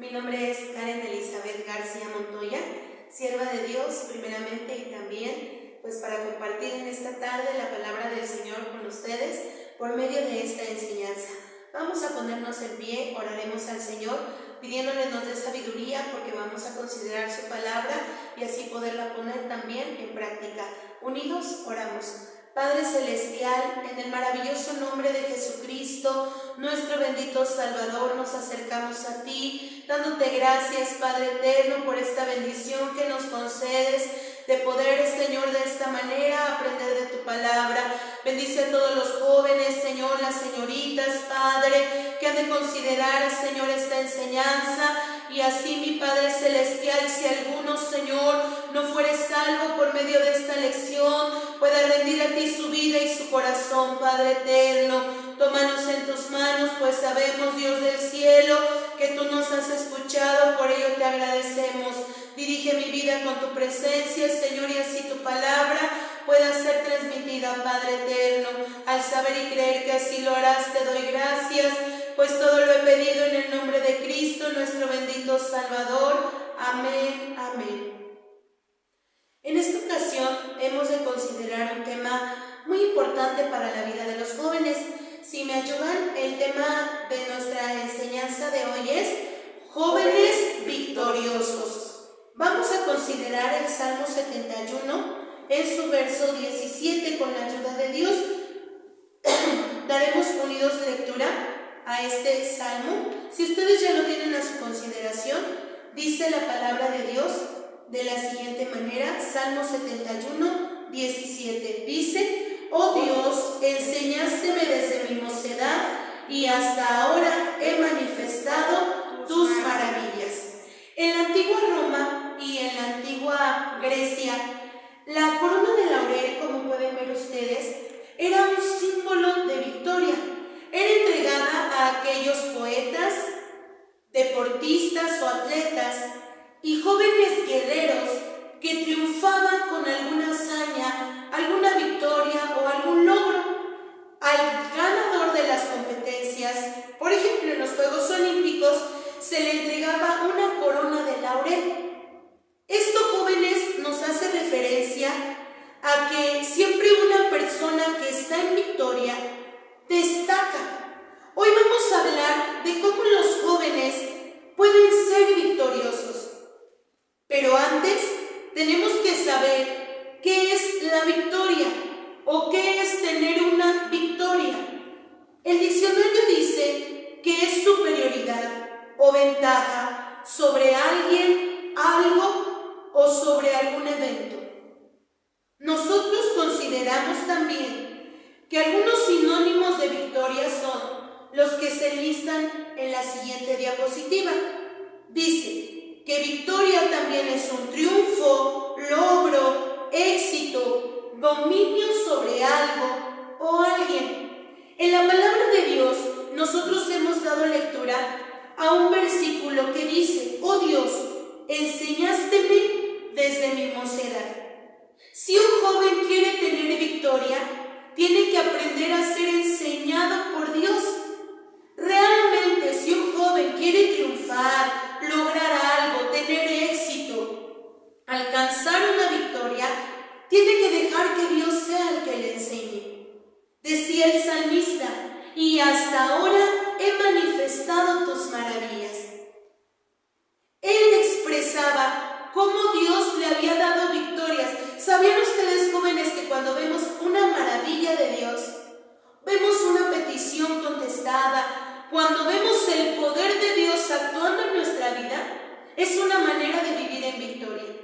Mi nombre es Karen Elizabeth García Montoya, sierva de Dios primeramente y también pues para compartir en esta tarde la palabra del Señor con ustedes por medio de esta enseñanza. Vamos a ponernos en pie, oraremos al Señor pidiéndole nos dé sabiduría porque vamos a considerar su palabra y así poderla poner también en práctica. Unidos oramos. Padre Celestial, en el maravilloso nombre de Jesucristo, nuestro bendito Salvador, nos acercamos a ti, dándote gracias, Padre eterno, por esta bendición que nos concedes de poder, Señor, de esta manera aprender de tu palabra. Bendice a todos los jóvenes, Señor, las señoritas, Padre, que han de considerar, Señor, esta enseñanza. Y así, mi Padre Celestial, si alguno, Señor, no fuere salvo por medio de esta lección, pueda rendir a ti su vida y su corazón, Padre eterno. Tómanos en tus manos, pues sabemos, Dios del cielo, que tú nos has escuchado, por ello te agradecemos. Dirige mi vida con tu presencia, Señor, y así tu palabra pueda ser transmitida, Padre eterno. Al saber y creer que así lo harás, te doy gracias, pues todo lo he pedido en el nombre de Cristo, nuestro bendito Salvador. Amén, amén. En esta ocasión hemos de considerar un tema muy importante para la vida de los jóvenes. Si me ayudan, el tema de nuestra enseñanza de hoy es Jóvenes Victoriosos. Vamos a considerar el Salmo 71 en su verso 17 con la ayuda de Dios. Daremos unidos lectura a este salmo. Si ustedes ya lo tienen a su consideración, dice la palabra de Dios de la siguiente manera, Salmo 71, 17. Dice: Oh Dios, enseñásteme desde mi mocedad y hasta ahora he manifestado tus maravillas. En la antigua Roma y en la antigua Grecia, la corona de laurel, como pueden ver ustedes, era un símbolo de victoria. Era entregada a aquellos poetas, deportistas o atletas y jóvenes guerreros que triunfaban con alguna hazaña, alguna victoria o algún logro. Al ganador de las competencias, por ejemplo en los Juegos Olímpicos, se le entregaba una corona de laurel. Esto, jóvenes, nos hace referencia a que siempre una persona que está en victoria destaca. Hoy vamos a hablar de cómo los jóvenes pueden ser victoriosos. Pero antes tenemos que saber qué es la victoria o qué es tener una victoria. El diccionario dice que es superioridad o ventaja sobre alguien, algo o sobre algún evento. Nosotros consideramos también que algunos sinónimos de victoria son los que se listan en la siguiente diapositiva. Dice que victoria también es un triunfo, logro, éxito, dominio sobre algo o alguien. En la palabra de Dios, nosotros hemos dado lectura a un versículo que dice: Oh Dios, enseñásteme desde mi mocedad. Si un joven quiere tener victoria, tiene que aprender a ser enseñado por Dios. Realmente, si un joven quiere triunfar, lograr algo, tener éxito, alcanzar una victoria, tiene que dejar que Dios sea el que le enseñe. Decía el salmista: y hasta ahora he manifestado tus maravillas. Él expresaba cómo Dios le había dado victorias. ¿Sabían ustedes, jóvenes, que cuando vemos una maravilla de Dios, vemos una petición contestada, cuando vemos el poder de Dios actuando en nuestra vida, es una manera de vivir en victoria?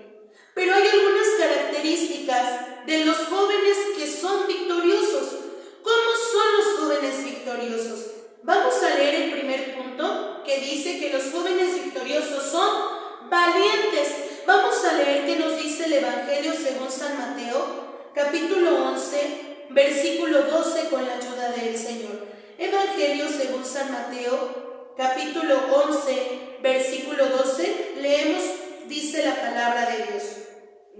Pero hay algunas características de los jóvenes que son victoriosos. ¿Cómo son los jóvenes victoriosos? Vamos a leer el primer punto que dice que los jóvenes victoriosos son valientes. Vamos a leer qué nos dice el Evangelio según San Mateo, capítulo 11, versículo 12, con la ayuda del Señor. Evangelio según San Mateo, capítulo 11, versículo 12, leemos, dice la palabra de Dios.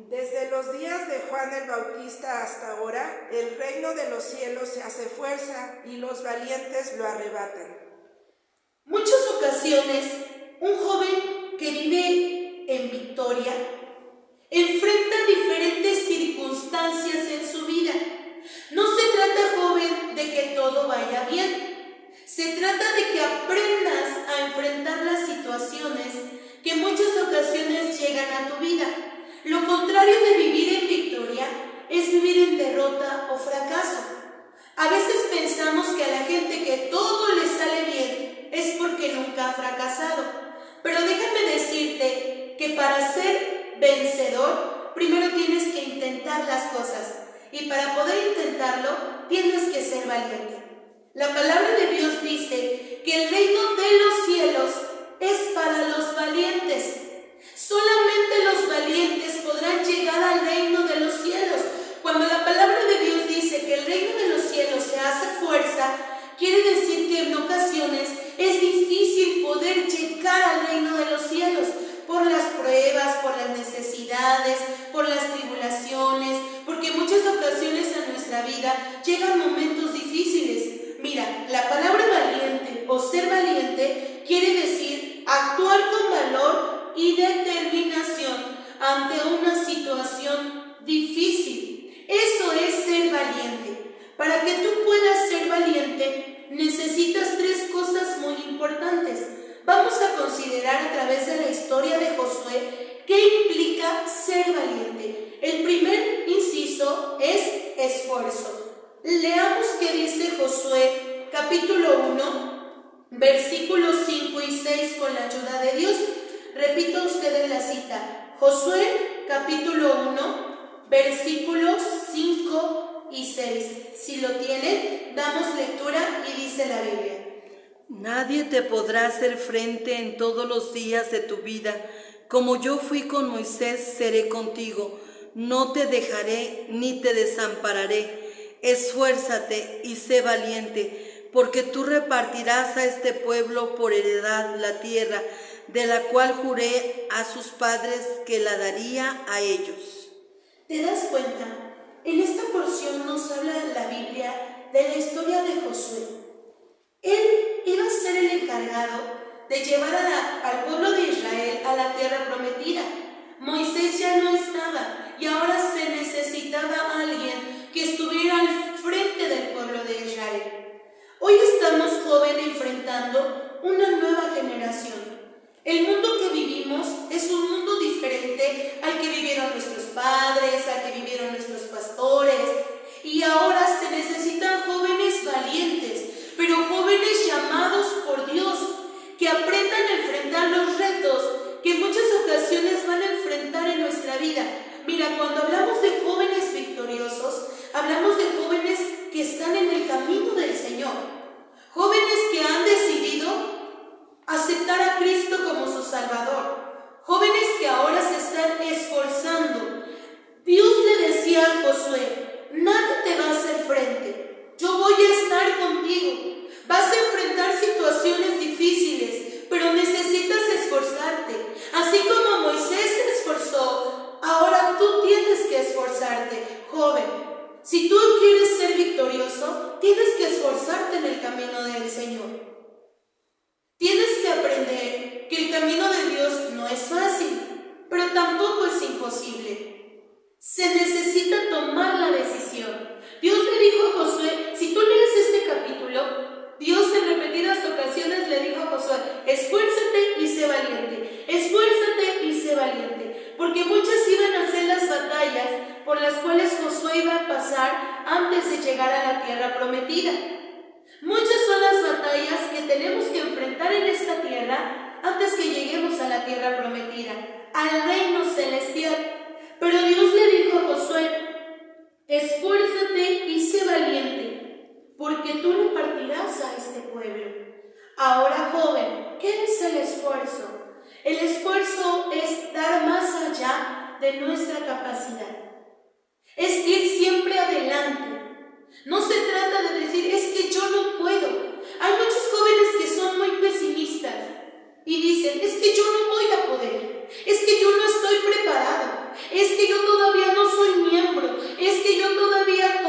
Desde los días de Juan el Bautista hasta ahora, el reino de los cielos se hace fuerza y los valientes lo arrebatan. Muchas ocasiones, un joven victoria, enfrenta diferentes circunstancias en su vida. No se trata, joven, de que todo vaya bien. Se trata de que aprendas a enfrentar las situaciones que en muchas ocasiones llegan a tu vida. Lo contrario de vivir en victoria es vivir en derrota o fracaso. A veces pensamos que a la gente que todo le sale bien es porque nunca ha fracasado. Pero déjame decirte que para ser vencedor, primero tienes que intentar las cosas. Y para poder intentarlo, tienes que ser valiente. La palabra de Dios dice que el reino de los cielos es para los valientes. Solamente los valientes podrán llegar al reino de los cielos. Cuando la palabra de Dios dice que el reino de los cielos se hace fuerza, quiere decir que en ocasiones es difícil poder llegar al reino de los cielos por las pruebas, por las necesidades, por las tribulaciones, porque en muchas ocasiones en nuestra vida llegan momentos difíciles. Mira, la palabra valiente o ser valiente quiere decir actuar con valor y determinación ante una situación difícil. Eso es ser valiente. Para que tú puedas ser valiente, necesitas tres cosas muy importantes. Vamos a considerar a través de la historia de Josué qué implica ser valiente. El primer inciso es esfuerzo. Leamos qué dice Josué, capítulo 1, versículos 5 y 6 con la ayuda de Dios. Repito a ustedes la cita. Josué, capítulo 1, versículos 5 y 6. Si lo tienen, damos lectura y dice la Biblia. Nadie te podrá hacer frente en todos los días de tu vida. Como yo fui con Moisés, seré contigo. No te dejaré ni te desampararé. Esfuérzate y sé valiente, porque tú repartirás a este pueblo por heredad la tierra, de la cual juré a sus padres que la daría a ellos. ¿Te das cuenta? En esta porción nos habla la Biblia de la historia de Josué. Él iba a ser el encargado de llevar al pueblo de Israel a la tierra prometida. Moisés ya no estaba y ahora se necesitaba alguien que estuviera al frente del pueblo de Israel. Hoy estamos, jóvenes, enfrentando una nueva generación. El mundo que vivimos es un mundo diferente al que vivieron nuestros padres, al que vivieron nuestros pastores. Y ahora se necesitan jóvenes valientes, pero jóvenes llamados por Dios, que aprendan a enfrentar los retos que en muchas ocasiones van a enfrentar en nuestra vida. Mira, cuando hablamos de jóvenes victoriosos, hablamos de jóvenes que están en el camino del Señor. Jóvenes que han decidido aceptar a Cristo como su Salvador. Jóvenes que ahora se están esforzando. Dios le decía a Josué: nadie te va a hacer frente. Yo voy a estar contigo. Vas a enfrentar situaciones difíciles, pero necesitas esforzarte. Así como Moisés se esforzó, ahora tú tienes que esforzarte, joven. Si tú quieres ser victorioso, tienes que esforzarte en el camino del Señor. Tienes que aprender que el camino de Dios no es fácil, pero tampoco es imposible. Se necesita tomar la decisión. Dios le dijo a Josué, si tú lees este capítulo, Dios en repetidas ocasiones le dijo a Josué: esfuérzate y sé valiente, esfuérzate y sé valiente, porque muchas iban a ser las batallas por las cuales Josué iba a pasar antes de llegar a la tierra prometida. Muchas son las batallas que tenemos que enfrentar en esta tierra antes que lleguemos a la tierra prometida, al reino celestial. Pero Dios le dijo a Josué: esfuérzate y sé valiente, porque tú repartirás a este pueblo. Ahora, joven, ¿qué es el esfuerzo? El esfuerzo es dar más allá de nuestra capacidad. Es ir siempre adelante. No se trata de decir, es que yo no puedo. Hay muchos jóvenes que son muy pesimistas y dicen, es que yo no voy a poder, es que yo no estoy preparado, es que yo todavía no soy miembro, es que yo todavía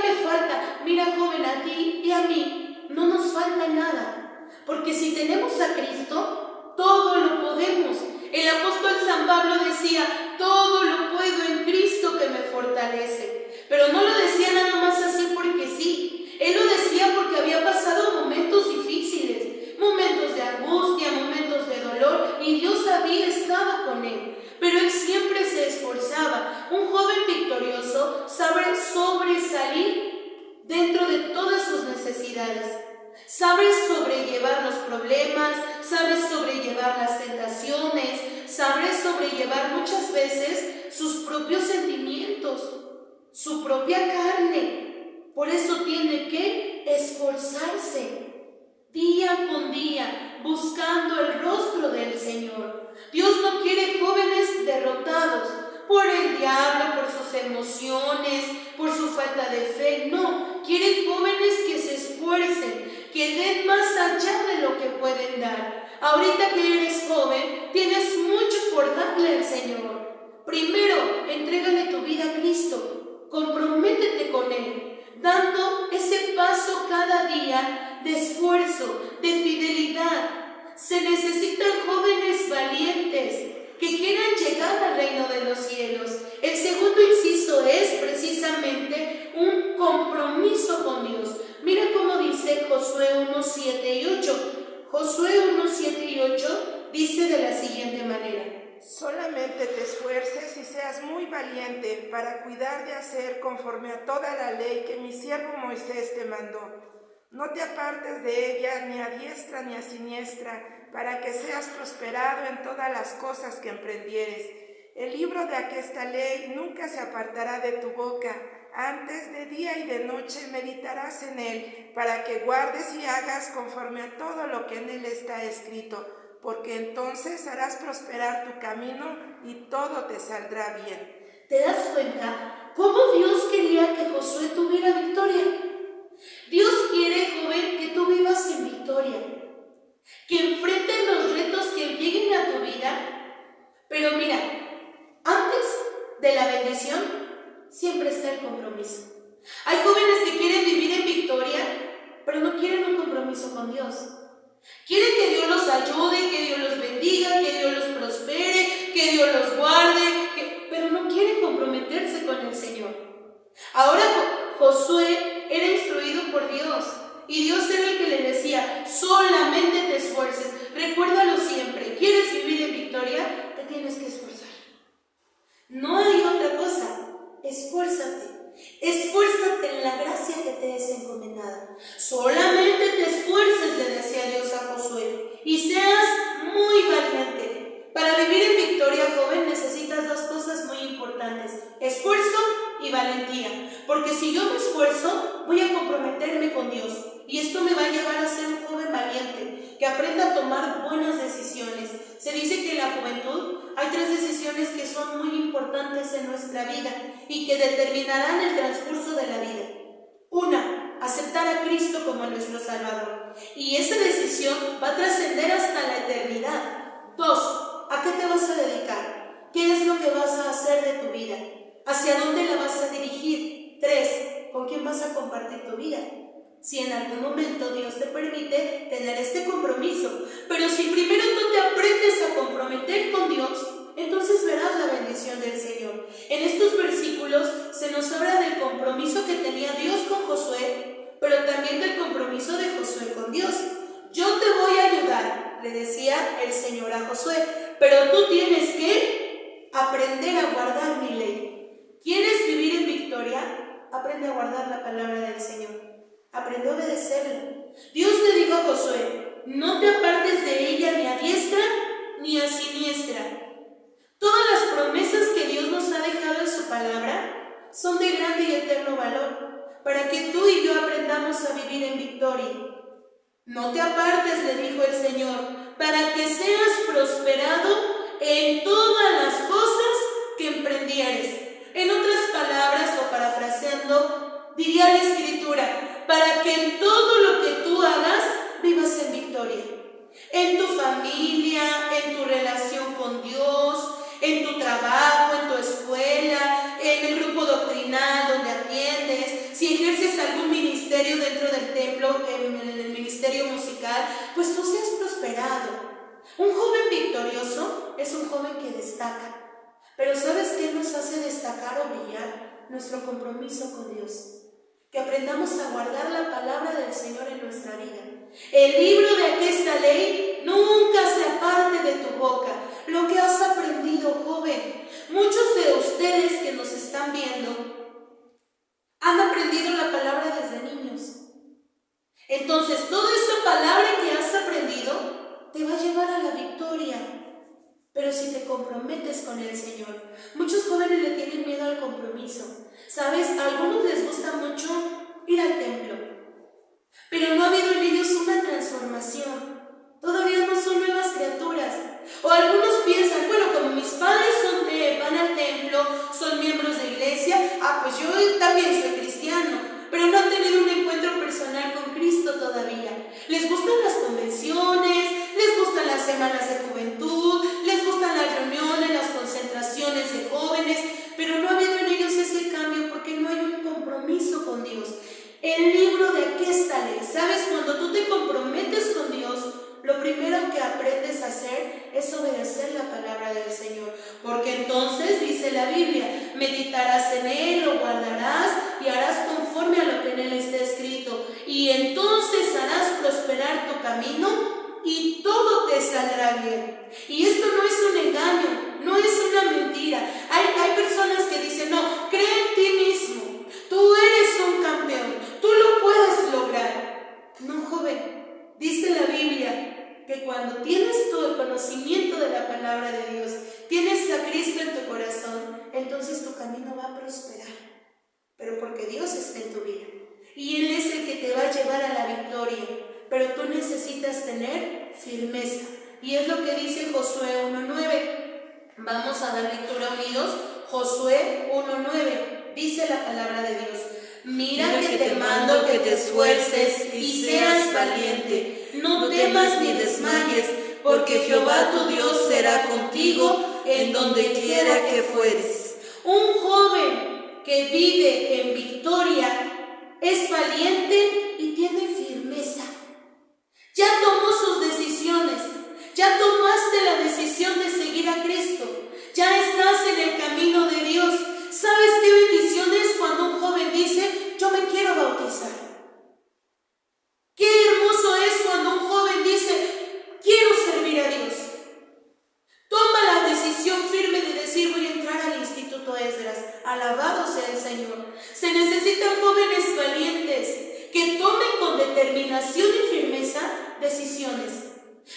me falta. Mira, joven, a ti y a mí no nos falta nada, porque si tenemos a Cristo, todo lo podemos. El apóstol San Pablo Pablo decía, todo lo puedo en Cristo que me fortalece. Pero no lo decía nada más así porque sí. Él lo decía porque había pasado momentos difíciles, momentos de angustia, momentos de dolor, y Dios había estado con él. Pero él siempre se esforzaba. Un joven victorioso sabe sobresalir dentro de todas sus necesidades. Sabe sobrellevar los problemas, sabe sobrellevar las tentaciones, sabe sobrellevar muchas veces sus propios sentimientos, su propia carne. Por eso tiene que esforzarse día con día, buscando el rostro del Señor. Dios no quiere jóvenes derrotados por el diablo, por sus emociones, por su falta de fe. No, quiere jóvenes que se esfuercen, que den más allá de lo que pueden dar. Ahorita que eres joven, tienes mucho por darle al Señor. Primero, entrégale tu vida a Cristo, comprométete con Él, dando ese paso cada día de esfuerzo, de fidelidad. Se necesitan jóvenes valientes que quieran llegar al reino de los cielos. El segundo inciso es precisamente un compromiso con Dios. Mira cómo dice Josué 1, 7 y 8. Josué 1, 7 y 8 dice de la siguiente manera: solamente te esfuerces y seas muy valiente para cuidar de hacer conforme a toda la ley que mi siervo Moisés te mandó. No te apartes de ella ni a diestra ni a siniestra, para que seas prosperado en todas las cosas que emprendieres. El libro de aquesta ley nunca se apartará de tu boca. Antes de día y de noche meditarás en él, para que guardes y hagas conforme a todo lo que en él está escrito, porque entonces harás prosperar tu camino y todo te saldrá bien. ¿Te das cuenta cómo Dios quería que Josué tuviera victoria? Dios quiere, joven, que tú vivas en victoria, que enfrentes los retos que lleguen a tu vida. Pero mira, antes de la bendición siempre está el compromiso. Hay jóvenes que quieren vivir en victoria, pero no quieren un compromiso con Dios. Quieren que Dios los ayude, que Dios los bendiga, que Dios los prospere, que Dios los guarde, pero no quieren comprometerse con el Señor. Ahora Josué era instruido por Dios, y Dios era el que le decía, solamente te esfuerces. Recuérdalo siempre, ¿quieres vivir en victoria? Te tienes que esforzar. No hay otra cosa, esfuérzate. Esfuérzate en la gracia que te es encomendada. Solamente te esfuerces, le decía Dios a Josué, y seas muy valiente. Para vivir en victoria, joven, necesitas dos cosas muy importantes: esfuerzo y valentía. Porque si yo me esfuerzo, voy a comprometerme con Dios, y esto me va a llevar a ser un joven valiente, que aprenda a tomar buenas decisiones. Se dice que en la juventud hay 3 decisiones que son muy importantes en nuestra vida y que determinarán el transcurso de la vida. 1, aceptar a Cristo como nuestro Salvador, y esa decisión va a trascender hasta la eternidad. 2, ¿a qué te vas a dedicar? ¿Qué es lo que vas a hacer de tu vida? ¿Hacia dónde la vas a dirigir? 3, ¿con quién vas a compartir tu vida? Si en algún momento Dios te permite tener este compromiso. Pero si primero tú te aprendes a comprometer con Dios, entonces verás la bendición del Señor. En estos versículos se nos habla del compromiso que tenía Dios con Josué, pero también del compromiso de Josué con Dios. Yo te voy a ayudar, le decía el Señor a Josué, pero tú tienes que aprender a guardar mi ley. ¿Quieres vivir en victoria? Aprende a guardar la palabra del Señor. Aprende a obedecerla. Dios le dijo a Josué, no te apartes de ella ni a diestra ni a siniestra. Todas las promesas que Dios nos ha dejado en su palabra son de grande y eterno valor, para que tú y yo aprendamos a vivir en victoria. No te apartes, le dijo el Señor, para que seas prosperado en todas las cosas que emprendieres. En otras palabras, o parafraseando, diría la Escritura, para que en todo lo que tú hagas vivas en victoria. En tu familia, en tu relación con Dios, en tu trabajo, en tu escuela, en el grupo doctrinal donde atiendes, si ejerces algún ministerio dentro del templo, en el ministerio musical, pues tú seas prosperado. Un joven victorioso es un joven que descansa. destaca. Pero ¿sabes qué nos hace destacar o brillar? Nuestro compromiso con Dios. Que aprendamos a guardar la palabra del Señor en nuestra vida. El libro de aquesta ley nunca se aparte de tu boca. Lo que has aprendido, joven. Muchos de ustedes que nos están viendo han aprendido la palabra desde niños. Entonces, toda esa palabra que has aprendido te va a llevar a la victoria. Pero si te comprometes con el Señor. Muchos jóvenes le tienen miedo al compromiso. ¿Sabes? A algunos les gusta mucho ir al templo, pero no ha habido en ellos una transformación. Todavía no son nuevas criaturas. O algunos piensan, bueno, como mis padres van al templo, son miembros de iglesia, pues yo también soy cristiano, pero no han tenido un encuentro personal con Cristo todavía. Les gustan las convenciones, les gustan las semanas de juventud, les gustan las reuniones, las concentraciones de jóvenes, pero no ha habido en ellos ese cambio porque no hay un compromiso con Dios. El libro de aquesta ley, ¿sabes? Cuando tú te comprometes con Dios, lo primero que aprendes a hacer es obedecer la palabra del Señor. Porque entonces, dice la Biblia, meditarás en Él, lo guardarás y harás conforme a lo que en Él está escrito. Y entonces harás prosperar tu camino y todo te saldrá bien. Y esto no es un engaño, no es una mentira. Hay personas que dicen, no, cree en ti mismo, tú eres un campeón, tú lo puedes lograr. No, joven, dice la Biblia que cuando tienes todo el conocimiento de la palabra de Dios, tienes a Cristo en tu corazón, entonces tu camino va a prosperar. Pero porque Dios está en tu vida y Él es el que te va a llevar a la victoria. Pero tú necesitas tener firmeza. Y es lo que dice Josué 1:9. Vamos a dar lectura unidos. Josué 1:9. Dice la palabra de Dios. Mira que te mando que te esfuerces y seas valiente. No temas ni desmayes, porque Jehová tu Dios será contigo en donde quiera que fueres. Un joven que vive en victoria es valiente y tiene firmeza. Ya tomó sus decisiones, ya tomaste la decisión de seguir a Cristo, ya estás en el camino de Dios. ¿Sabes qué bendición es cuando un joven dice, yo me quiero bautizar? Qué hermoso es cuando un joven dice, quiero servir a Dios. Toma la decisión firme de decir, voy a entrar al Instituto Esdras. Alabado sea el Señor. Se necesitan jóvenes valientes que tomen con determinación y firmeza decisiones.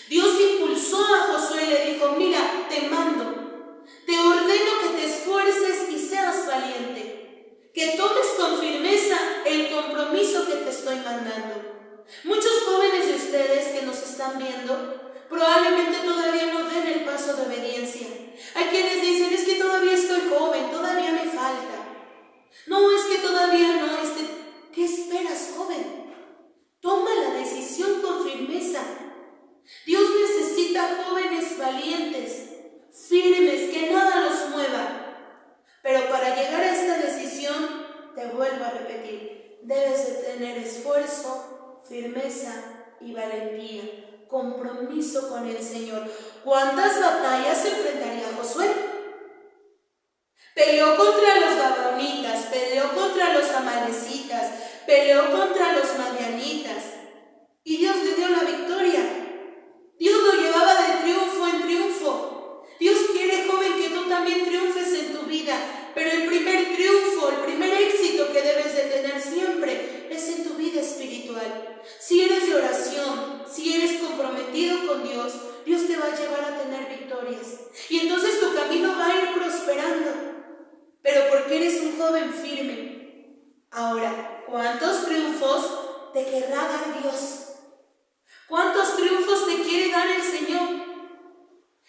Dios impulsó a Josué y le dijo, mira, te mando, te ordeno que te esfuerces y seas valiente, que tomes con firmeza el compromiso que te estoy mandando. Muchos jóvenes de ustedes que nos están viendo probablemente todavía no den el paso de obediencia. Hay quienes dicen, es que todavía estoy joven, todavía me falta. No, es que todavía no, ¿qué esperas, joven? Toma la decisión con firmeza. Dios necesita jóvenes valientes, firmes, que nada los mueva. Pero para llegar a esta decisión, te vuelvo a repetir, debes de tener esfuerzo, firmeza y valentía, compromiso con el Señor. ¿Cuántas batallas enfrentaría Josué? Peleó contra los gabaonitas, peleó contra los amalecitas, peleó contra los madianitas y Dios le dio la victoria. Dios lo llevaba de triunfo en triunfo. Dios quiere, joven, que tú también triunfes en tu vida, pero el primer triunfo, el primer éxito que debes de tener siempre es en tu vida espiritual. Si eres de oración, si eres comprometido con Dios, Dios te va a llevar a tener victorias y entonces tu camino va a ir prosperando. Pero porque eres un joven firme. Ahora, ¿cuántos triunfos te querrá dar Dios? ¿Cuántos triunfos te quiere dar el Señor?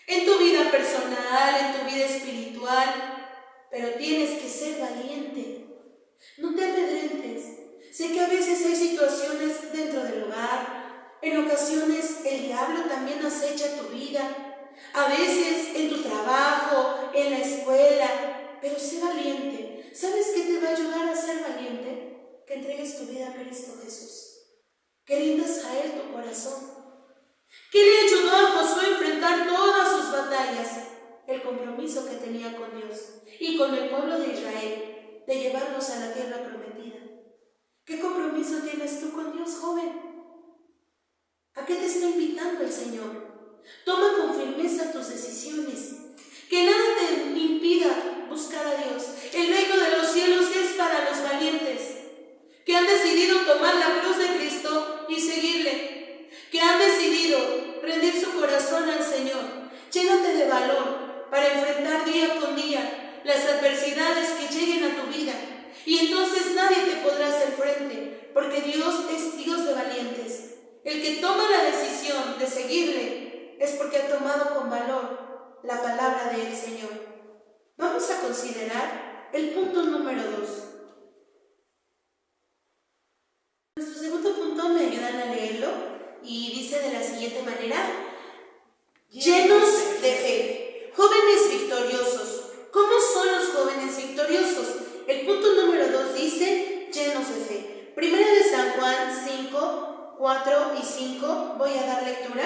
En tu vida personal, en tu vida espiritual. Pero tienes que ser valiente. No te amedrentes. Sé que a veces hay situaciones dentro del hogar. En ocasiones el diablo también acecha tu vida. A veces en tu trabajo, en la escuela. Pero sé valiente. ¿Sabes qué te va a ayudar a ser valiente? Que entregues tu vida a Cristo Jesús. Que rindas a Él tu corazón. ¿Qué le ayudó a Josué a enfrentar todas sus batallas? El compromiso que tenía con Dios y con el pueblo de Israel de llevarlos a la tierra prometida. ¿Qué compromiso tienes tú con Dios, joven? ¿A qué te está invitando el Señor? Toma con firmeza tus decisiones. Que nada te impida buscar a Dios. El reino de los cielos es para los valientes, que han decidido tomar la cruz de Cristo y seguirle, que han decidido rendir su corazón al Señor. Llénate de valor para enfrentar día con día las adversidades que lleguen a tu vida, y entonces nadie te podrá hacer frente, porque Dios es Dios de valientes. El que toma la decisión de seguirle es porque ha tomado con valor la palabra del Señor. Vamos a considerar el punto número 2. Nuestro segundo punto me ayudan a leerlo y dice de la siguiente manera: llenos de fe, jóvenes victoriosos. ¿Cómo son los jóvenes victoriosos? El punto número 2 dice llenos de fe. Primera de San Juan 5, 4 y 5. Voy a dar lectura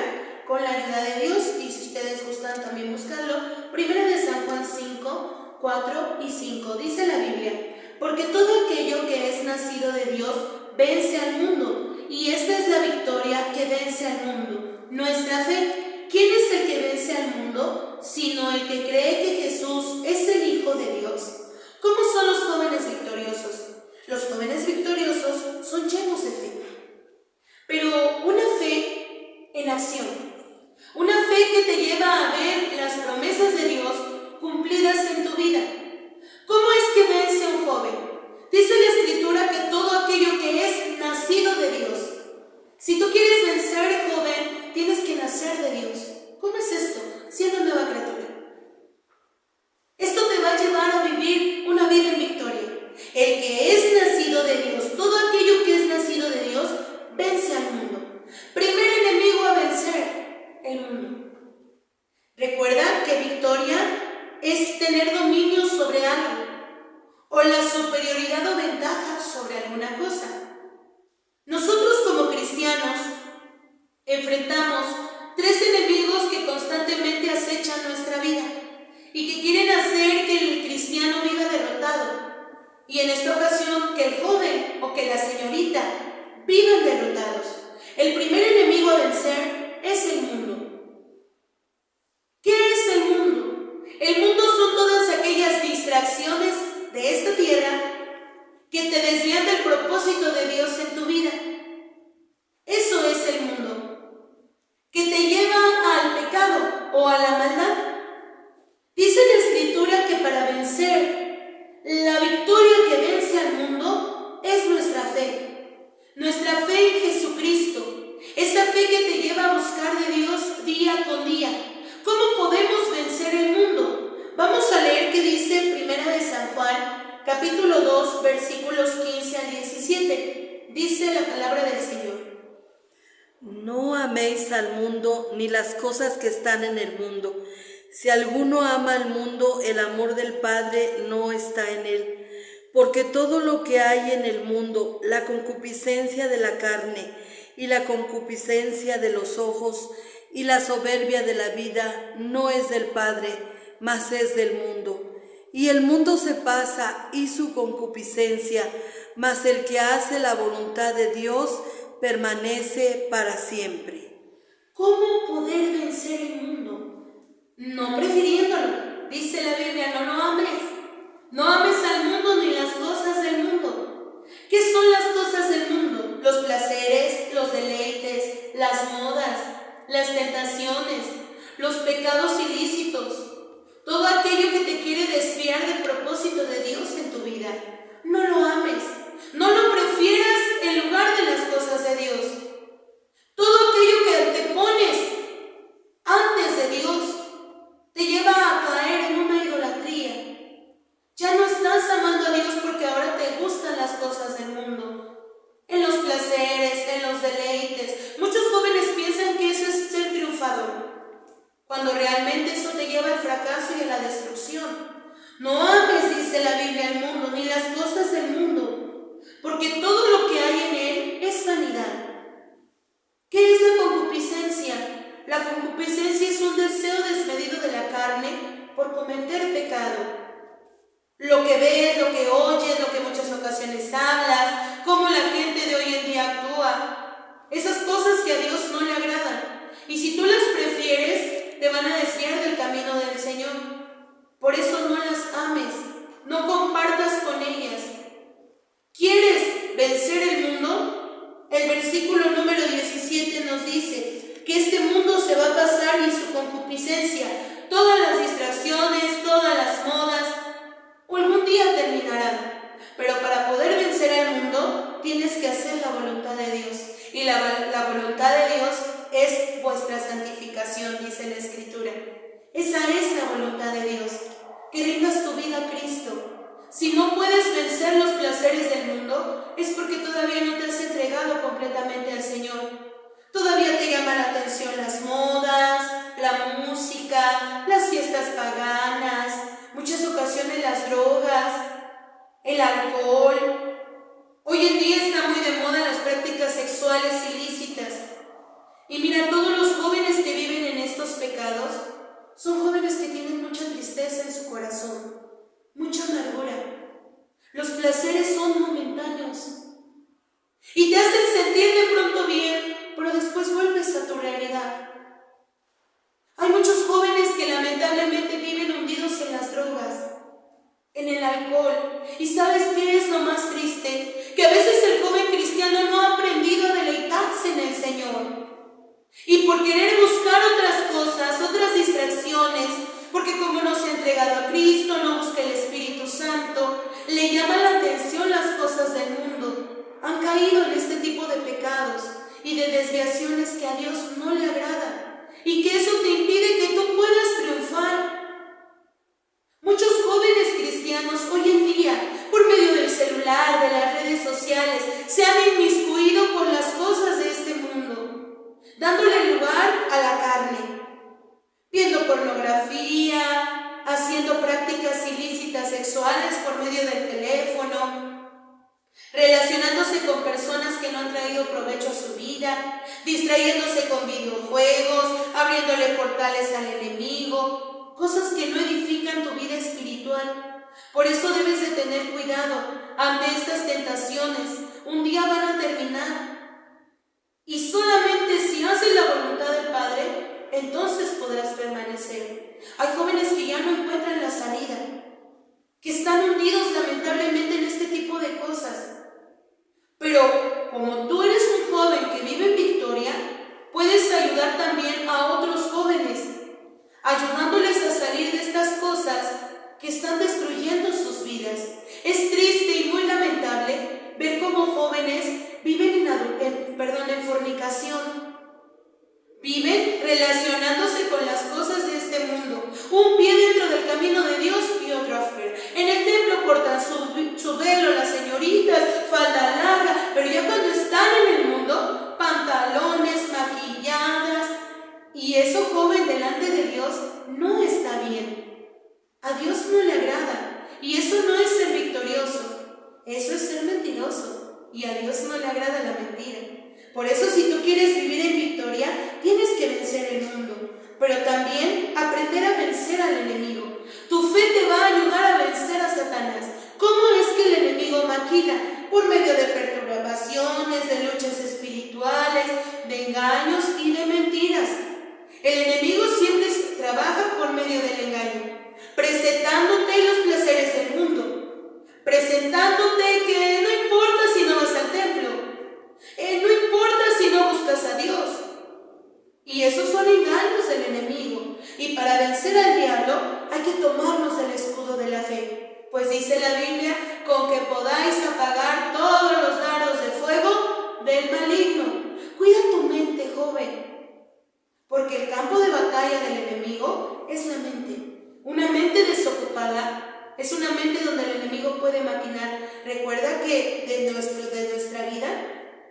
con la ayuda de Dios, y si ustedes gustan también buscarlo. Primera de San Juan 5, 4 y 5. Dice la Biblia: porque todo aquello que es nacido de Dios vence al mundo, y esta es la victoria que vence al mundo, nuestra fe. ¿Quién es el que vence al mundo? Sino el que cree que Jesús es el Hijo de Dios. ¿Cómo son los jóvenes victoriosos? Los jóvenes victoriosos son llenos de fe, pero una fe en acción, una fe que te lleva a ver las promesas de Dios cumplidas en tu vida. ¿Cómo es que vence un joven? Dice la Escritura que todo aquello que es nacido de Dios. Si tú quieres vencer, joven, tienes que nacer de Dios. ¿Cómo es esto? Siendo nueva criatura. Esto te va a llevar a vivir una vida en victoria. El que es nacido de Dios, todo aquello que es nacido de Dios, vence al mundo. Primer enemigo a vencer: el mundo. Recuerda que victoria es tener dominio sobre algo, o la superioridad o ventaja sobre alguna cosa. Nosotros como cristianos enfrentamos 3 enemigos que constantemente acechan nuestra vida y que quieren hacer que el cristiano viva derrotado, y en esta ocasión que el joven o que la señorita vivan derrotados. El primer enemigo a vencer es el mundo. ¿Qué es el mundo? El mundo son todas aquellas distracciones de esta tierra que te desvían del propósito de Dios en tu vida. Eso es el mundo, que te lleva al pecado o a la maldad. Dice la Escritura que para vencer, la victoria que vence al mundo es nuestra fe. Nuestra fe en Jesucristo, esa fe que te lleva a buscar de Dios día con día. ¿Cómo podemos vencer el mundo? Vamos a leer qué dice Primera de San Juan, capítulo 2, versículos 15 al 17. Dice la palabra del Señor: no améis al mundo ni las cosas que están en el mundo. Si alguno ama al mundo, el amor del Padre no está en él. Porque todo lo que hay en el mundo, la concupiscencia de la carne y la concupiscencia de los ojos y la soberbia de la vida, no es del Padre, mas es del mundo. Y el mundo se pasa y su concupiscencia, mas el que hace la voluntad de Dios permanece para siempre. ¿Cómo poder vencer el mundo? No prefiriéndolo. Dice la Biblia: no ames. No ames al mundo ni las cosas del mundo. ¿Qué son las cosas del mundo? Los placeres, los deleites, las modas, las tentaciones, los pecados ilícitos, todo aquello que te quiere desviar del propósito de Dios en tu vida. No lo ames, no lo prefieras en lugar de las cosas de Dios. Todo aquello que antepones antes de Dios te lleva a caer en una idolatría. Ya no estás amando a Dios porque ahora te gustan las cosas del mundo, en los placeres, en los deleites. Muchos jóvenes piensan que eso es ser triunfador, cuando realmente eso te lleva al fracaso y a la destrucción. No ames, dice la Biblia, al mundo, ni las cosas del mundo, porque todo lo que hay en él es vanidad. ¿Qué es la concupiscencia? La concupiscencia es un deseo desmedido de la carne por cometer pecado. Lo que ves, lo que oyes, lo que en muchas ocasiones hablas, cómo la gente de hoy en día actúa, esas cosas que a Dios no le agradan. Y si tú las prefieres, te van a desviar del camino del Señor. Por eso no las ames, no compartas con ellas. ¿Quieres vencer el mundo? El versículo número 17 nos dice que este mundo se va a pasar y su concupiscencia, todas las distracciones, todas las modas, algún día terminarán. Pero para poder vencer al mundo, tienes que hacer la voluntad de Dios. Y la voluntad de Dios es vuestra santificación, dice la Escritura. Esa es la voluntad de Dios, que rindas tu vida a Cristo. Si no puedes vencer los placeres del mundo, es porque todavía no te has entregado completamente al Señor. Todavía te llama la atención las modas, la música, las fiestas paganas, muchas ocasiones las drogas, el alcohol. Hoy en día está muy de moda las prácticas sexuales ilícitas. Y mira, todos los jóvenes que viven en estos pecados son jóvenes que tienen mucha tristeza en su corazón, mucha amargura. Los placeres son momentáneos y te hacen sentir de pronto bien, pero después vuelves a tu realidad. Hay muchos jóvenes que lamentablemente viven hundidos en las drogas, en el alcohol. ¿Y sabes qué es lo más triste? Que a veces el joven cristiano no ha aprendido a deleitarse en el Señor. Y por querer buscar otras cosas, otras distracciones, porque como no se ha entregado a Cristo, no busca el Espíritu Santo, le llaman la atención las cosas del mundo. Han caído en este tipo de pecados y de desviaciones que a Dios no le agradan. Y que eso te impide que tú puedas triunfar. Muchos jóvenes cristianos hoy en día, por medio del celular, de las redes sociales, se han inmiscuido con las cosas de este mundo, dándole lugar a la carne, viendo pornografía, haciendo prácticas ilícitas sexuales por medio del teléfono, relacionándose con personas que no han traído provecho a su vida, distrayéndose con videojuegos, abriéndole portales al enemigo, cosas que no edifican tu vida espiritual. Por eso debes de tener cuidado ante estas tentaciones. Un día van a terminar. Y solamente si haces la voluntad del Padre, entonces podrás permanecer. Hay jóvenes que ya no encuentran la salida, que están hundidos lamentablemente en este tipo de cosas. Pero como tú eres un joven que vive en victoria, puedes ayudar también a otros jóvenes, ayudándoles a salir de estas cosas que están destruyendo sus vidas. Es triste y muy lamentable ver cómo jóvenes viven en fornicación. Viven relacionándose con las cosas de este mundo. Un pie dentro del camino de Dios y otro afuera. En el templo portan su velo las señoritas, falda larga, pero ya cuando están en el mundo, pantalones, maquilladas. Y eso, joven, delante de Dios no está bien. A Dios no le agrada. Y eso no es ser victorioso. Eso es ser mentiroso. Y a Dios no le agrada la mentira. Por eso, si tú quieres vivir en victoria, tienes que vencer el mundo, pero también aprender a vencer al enemigo. Tu fe te va a ayudar a vencer a Satanás. ¿Cómo es que el enemigo maquina? Por medio de perturbaciones, de luchas espirituales, de engaños y de mentiras. El enemigo siempre trabaja por medio del engaño, presentándote los placeres del mundo, presentándote que no importa si no vas al templo, no importa si no buscas a Dios. Y esos son engaños del enemigo. Y para vencer al diablo hay que tomarnos el escudo de la fe. Pues dice la Biblia, con que podáis apagar todos los dardos de fuego del maligno. Cuida tu mente, joven, porque el campo de batalla del enemigo es la mente. Una mente desocupada es una mente donde el enemigo puede maquinar. Recuerda que de nuestra vida,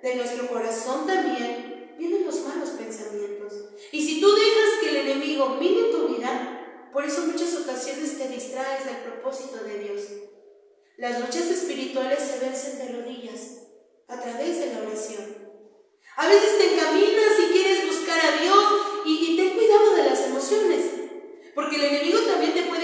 de nuestro corazón también, vienen los malos pensamientos. Y si tú dejas que el enemigo mine tu vida, por eso en muchas ocasiones te distraes del propósito de Dios. Las luchas espirituales se vencen de rodillas, a través de la oración. A veces te encaminas y quieres buscar a Dios y ten cuidado de las emociones, porque el enemigo también te puede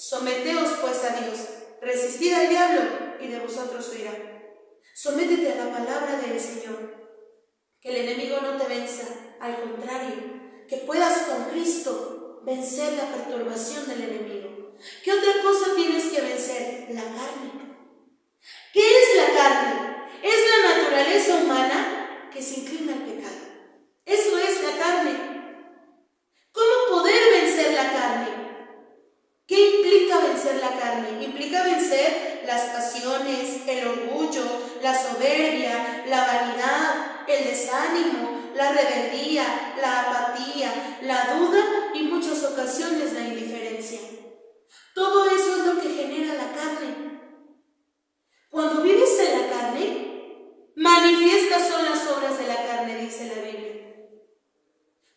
Someteos pues a Dios, resistid al diablo y de vosotros huirá. Sométete a la palabra del Señor, que el enemigo no te venza, al contrario, que puedas con Cristo vencer la perturbación del enemigo. ¿Qué otra cosa tienes que vencer? La carne. ¿Qué es la carne? Es la naturaleza humana que se inclina al pecado. Eso es la carne. ¿Cómo poder vencer la carne? ¿Qué implica vencer la carne? Implica vencer las pasiones, el orgullo, la soberbia, la vanidad, el desánimo, la rebeldía, la apatía, la duda y en muchas ocasiones la indiferencia. Todo eso es lo que genera la carne. Cuando vives en la carne, manifiestas son las obras de la carne, dice la Biblia.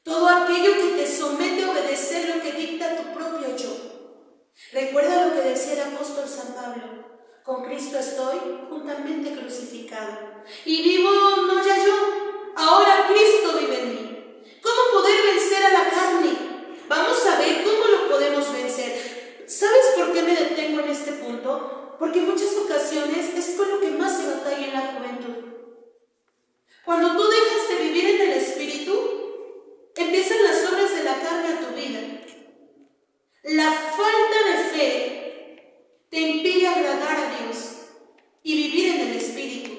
Todo aquello que te somete a obedecer lo que dicta tu propio yo. Recuerda lo que decía el apóstol San Pablo: con Cristo estoy juntamente crucificado, y vivo no ya yo, ahora Cristo vive en mí. ¿Cómo poder vencer a la carne? Vamos a ver cómo lo podemos vencer. ¿Sabes por qué me detengo en este punto? Porque en muchas ocasiones es por lo que más se batalla en la juventud. Cuando tú dejas de vivir en el Espíritu, empiezan las obras de la carne a tu vida. La falta de fe te impide agradar a Dios y vivir en el Espíritu.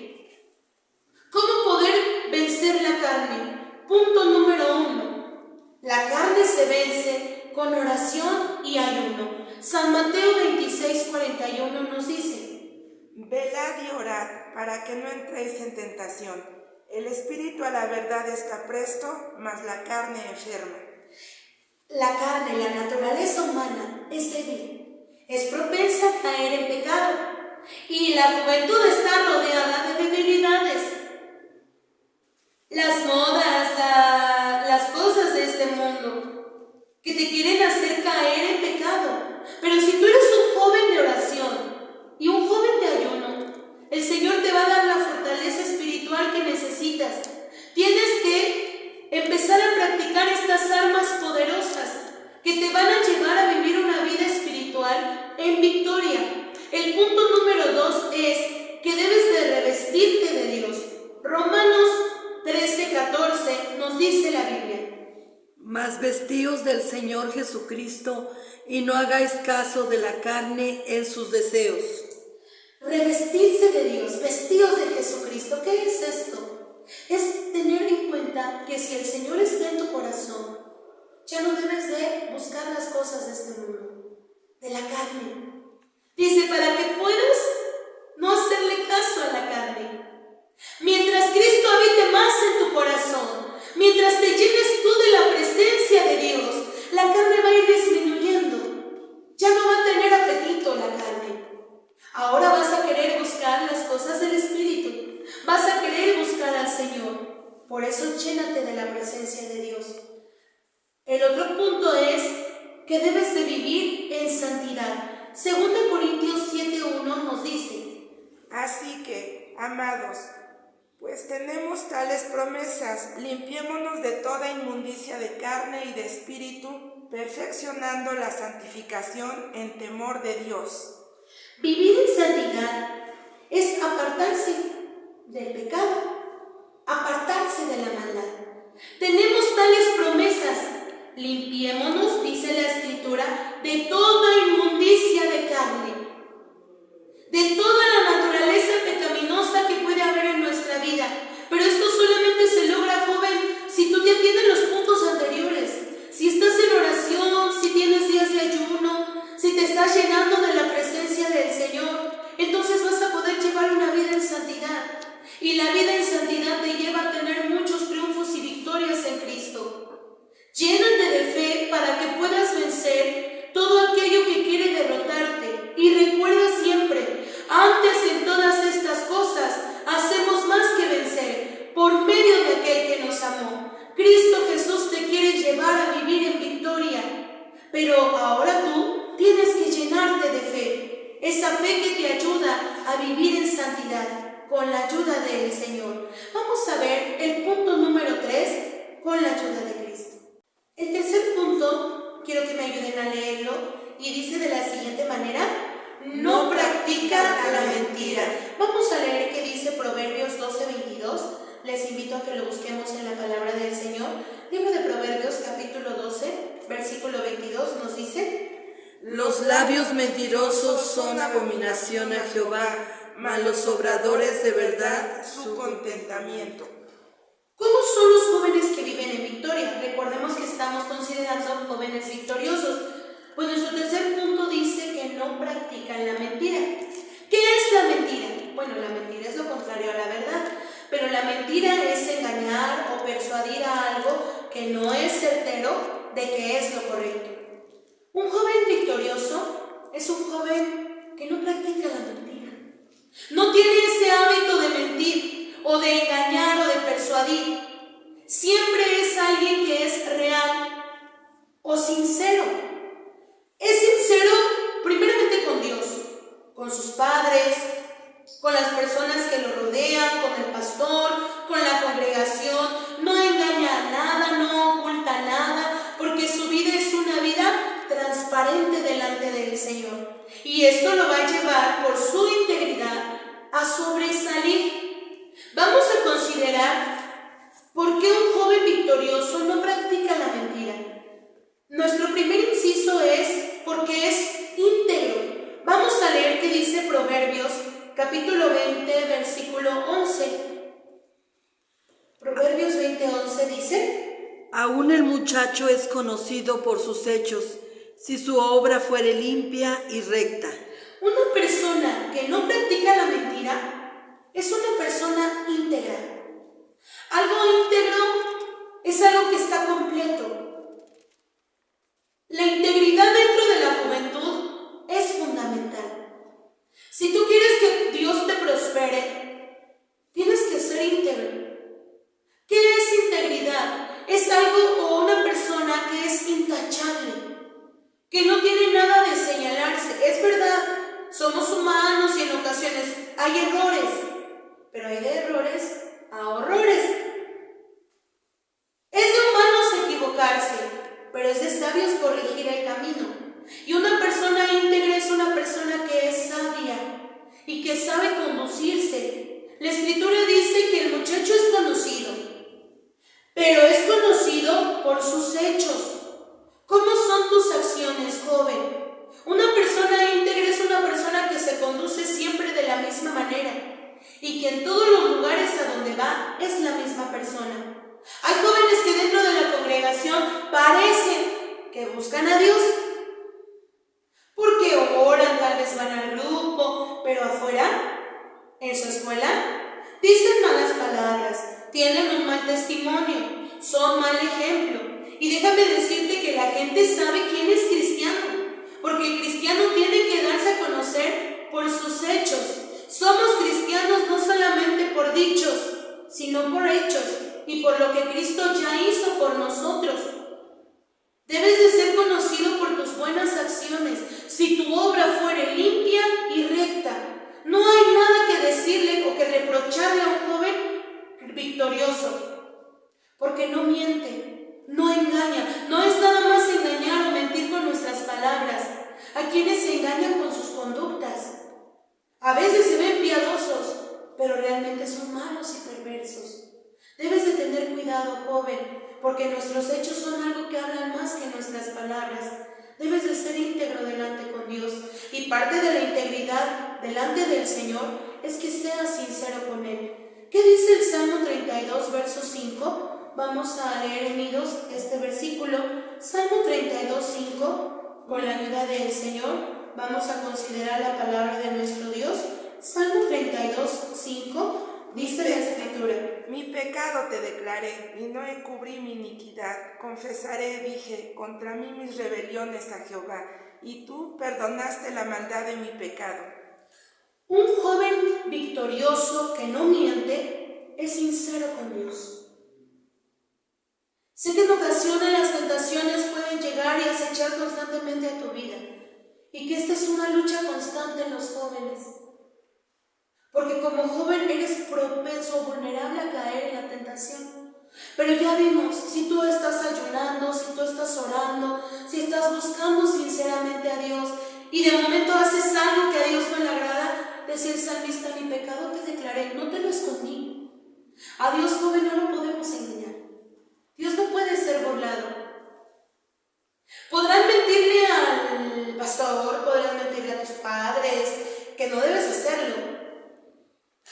¿Cómo poder vencer la carne? Punto número 1. La carne se vence con oración y ayuno. San Mateo 26:41 nos dice: velad y orad para que no entréis en tentación. El espíritu a la verdad está presto, mas la carne enferma. La carne, la naturaleza humana, es débil, es propensa a caer en pecado, y la juventud está rodeada de debilidades. Las modas, las cosas de este mundo que te quieren hacer caer en pecado. Pero si tú eres un joven de oración y un joven de ayuno, el Señor te va a dar la fortaleza espiritual que necesitas. Tienes que empezar a practicar estas armas poderosas que te van a llevar a vivir una vida espiritual en victoria. El punto número 2 es que debes de revestirte de Dios. Romanos 13:14 nos dice la Biblia: mas vestíos del Señor Jesucristo y no hagáis caso de la carne en sus deseos. Revestirse de Dios, vestidos de Jesucristo. ¿Qué es esto? Es tener en cuenta que si el Señor está en tu corazón, ya no debes de buscar las cosas de este mundo, de la carne. Dice, para que puedas no hacerle caso a la carne. Mientras Cristo habite más en tu corazón, mientras te llenes tú de la presencia de Dios, la carne va a ir disminuyendo. Ya no va a tener apetito la carne. Ahora vas a querer buscar las cosas del Espíritu. Vas a querer buscar al Señor. Por eso llénate de la presencia de Dios. El otro punto es que debes de vivir en santidad. 2 Corintios 7:1 nos dice: así que, amados, pues tenemos tales promesas, limpiémonos de toda inmundicia de carne y de espíritu, perfeccionando la santificación en temor de Dios. Vivir en santidad es apartarse del pecado, apartarse de la maldad. Tenemos tales promesas: limpiémonos, dice la Escritura, de toda inmundicia de carne, de toda la naturaleza pecaminosa que puede haber en nuestra vida. Pero esto solamente se logra, joven, si tú ya tienes los puntos anteriores, si estás en oración, si tienes días de ayuno, si te estás llenando de la presencia del Señor, entonces vas a poder llevar una vida en santidad. Y la vida en santidad te lleva a tener muchos triunfos y victorias en Cristo. Llénate de fe para que puedas vencer todo aquello que quiere derrotarte. Y recuerda siempre, antes en todas estas cosas hacemos más que vencer por medio de aquel que nos amó. Cristo Jesús te quiere llevar a vivir en victoria, pero ahora tú tienes que llenarte de fe, esa fe que te ayuda a vivir en santidad con la ayuda del Señor. Vamos a ver el punto número 3 con la ayuda de Cristo. El tercer punto, quiero que me ayuden a leerlo, y dice de la siguiente manera: no practica la mentira. Vamos a leer qué dice Proverbios 12:22. Les invito a que lo busquemos en la palabra del Señor. Libro de Proverbios, capítulo 12, versículo 22, nos dice: Los labios mentirosos son abominación a Jehová, mas los obradores de verdad su contentamiento. ¿Cómo son los jóvenes que viven en victoria? Recordemos que estamos considerando jóvenes victoriosos. Pues nuestro tercer punto dice que no practican la mentira. ¿Qué es la mentira? Bueno, la mentira es lo contrario a la verdad, pero la mentira es engañar o persuadir a algo que no es certero de que es lo correcto. Un joven victorioso es un joven que no practica la mentira. No tiene ese hábito de mentir o de engañar o de persuadir. Siempre es alguien que es real o sincero. Es sincero primeramente con Dios, con sus padres, con las personas que lo rodean, con el pastor, con la congregación. No engaña a nada, no oculta nada, porque su vida es una vida transparente delante del Señor. Y esto lo va a llevar por su integridad a sobresalir. Vamos a considerar por qué un joven victorioso no practica la mentira. Nuestro primer inciso es porque es íntegro. Vamos a leer qué dice Proverbios, capítulo 20, versículo 11. Proverbios 20:11 dice: Aún el muchacho es conocido por sus hechos, si su obra fuere limpia y recta. Una persona que no practica la mentira es una persona íntegra. Algo íntegro es algo que está completo. La integridad dentro de la juventud es fundamental. Si tú quieres que Dios te prospere, tienes que ser íntegro. ¿Qué es integridad? Es algo o una persona que es intachable, que no tiene nada de señalarse. Es verdad, somos humanos y en ocasiones hay errores, pero hay de errores a horrores. Es de humanos equivocarse, pero es de sabios corregir el camino. Y una persona íntegra es una persona que es sabia y que sabe conducirse. La Escritura dice que el muchacho es conocido, pero es conocido por sus hechos. ¿Cómo son tus acciones, joven? Una persona íntegra es una persona que se conduce siempre de la misma manera y que en todos los lugares a donde va es la misma persona. Hay jóvenes que dentro de la congregación parecen que buscan a Dios porque oran, tal vez van al grupo, pero afuera, en su escuela, dicen malas palabras, tienen un mal testimonio, son mal ejemplo. Y déjame decirte que la gente sabe quién es cristiano, porque el cristiano tiene que darse a conocer por sus hechos. Somos cristianos no solamente por dichos, sino por hechos y por lo que Cristo ya hizo por nosotros. Debes de ser conocido por tus buenas acciones. Si tu obra fuere limpia y recta, no hay nada que decirle o que reprocharle a un joven victorioso, porque no miente, no engaña. No es nada más engañar o mentir con nuestras palabras. Hay quienes se engañan con sus conductas. A veces se ven piadosos, pero realmente son malos y perversos. Debes de tener cuidado, joven, porque nuestros hechos son algo que hablan más que nuestras palabras. Debes de ser íntegro delante con Dios, y parte de la integridad delante del Señor es que seas sincero con Él. ¿Qué dice el Salmo 32, verso 5? Vamos a leer unidos este versículo. Salmo 32, 5, con la ayuda del Señor, vamos a considerar la palabra de nuestro Dios. Salmo 32, 5. Dice la Escritura: Mi pecado te declaré y no encubrí mi iniquidad. Confesaré, dije, contra mí mis rebeliones a Jehová, y tú perdonaste la maldad de mi pecado. Un joven victorioso que no miente es sincero con Dios. Sé que en ocasiones las tentaciones pueden llegar y acechar constantemente a tu vida, y que esta es una lucha constante en los jóvenes. Porque como joven eres propenso o vulnerable a caer en la tentación. Pero ya vimos, si tú estás ayunando, si tú estás orando, si estás buscando sinceramente a Dios y de momento haces algo que a Dios no le agrada, decía el salmista, mi pecado te declaré, no te lo escondí. A Dios, joven, no lo podemos engañar. Dios no puede ser burlado. Podrán mentirle al pastor, podrán mentirle a tus padres, que no debes hacerlo.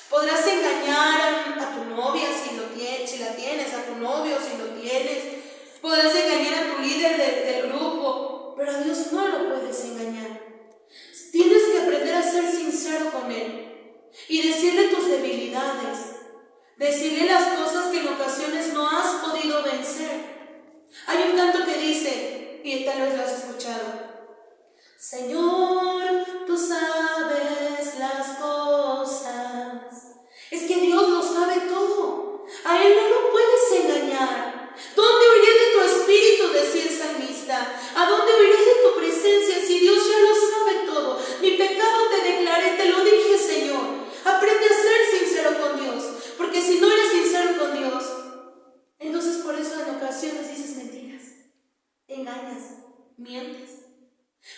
Podrás engañar a tu novia si la tienes, a tu novio si lo tienes. Podrás engañar a tu líder del grupo, pero a Dios no lo puedes engañar. Tienes que aprender a ser sincero con Él y decirle tus debilidades, decirle las cosas que en ocasiones no has podido vencer. Hay un canto que dice, y tal vez lo has escuchado: Señor, tú sabes las cosas. Es que Dios lo sabe todo. A Él no lo puedes engañar. ¿Dónde huiré de tu espíritu?, decía el salmista. ¿A dónde huiré de tu presencia si Dios ya lo sabe todo? Mi pecado te declaré, te lo dije, Señor. Aprende a ser sincero con Dios, porque si no eres sincero con Dios, entonces por eso en ocasiones dices mentiras, engañas, mientes.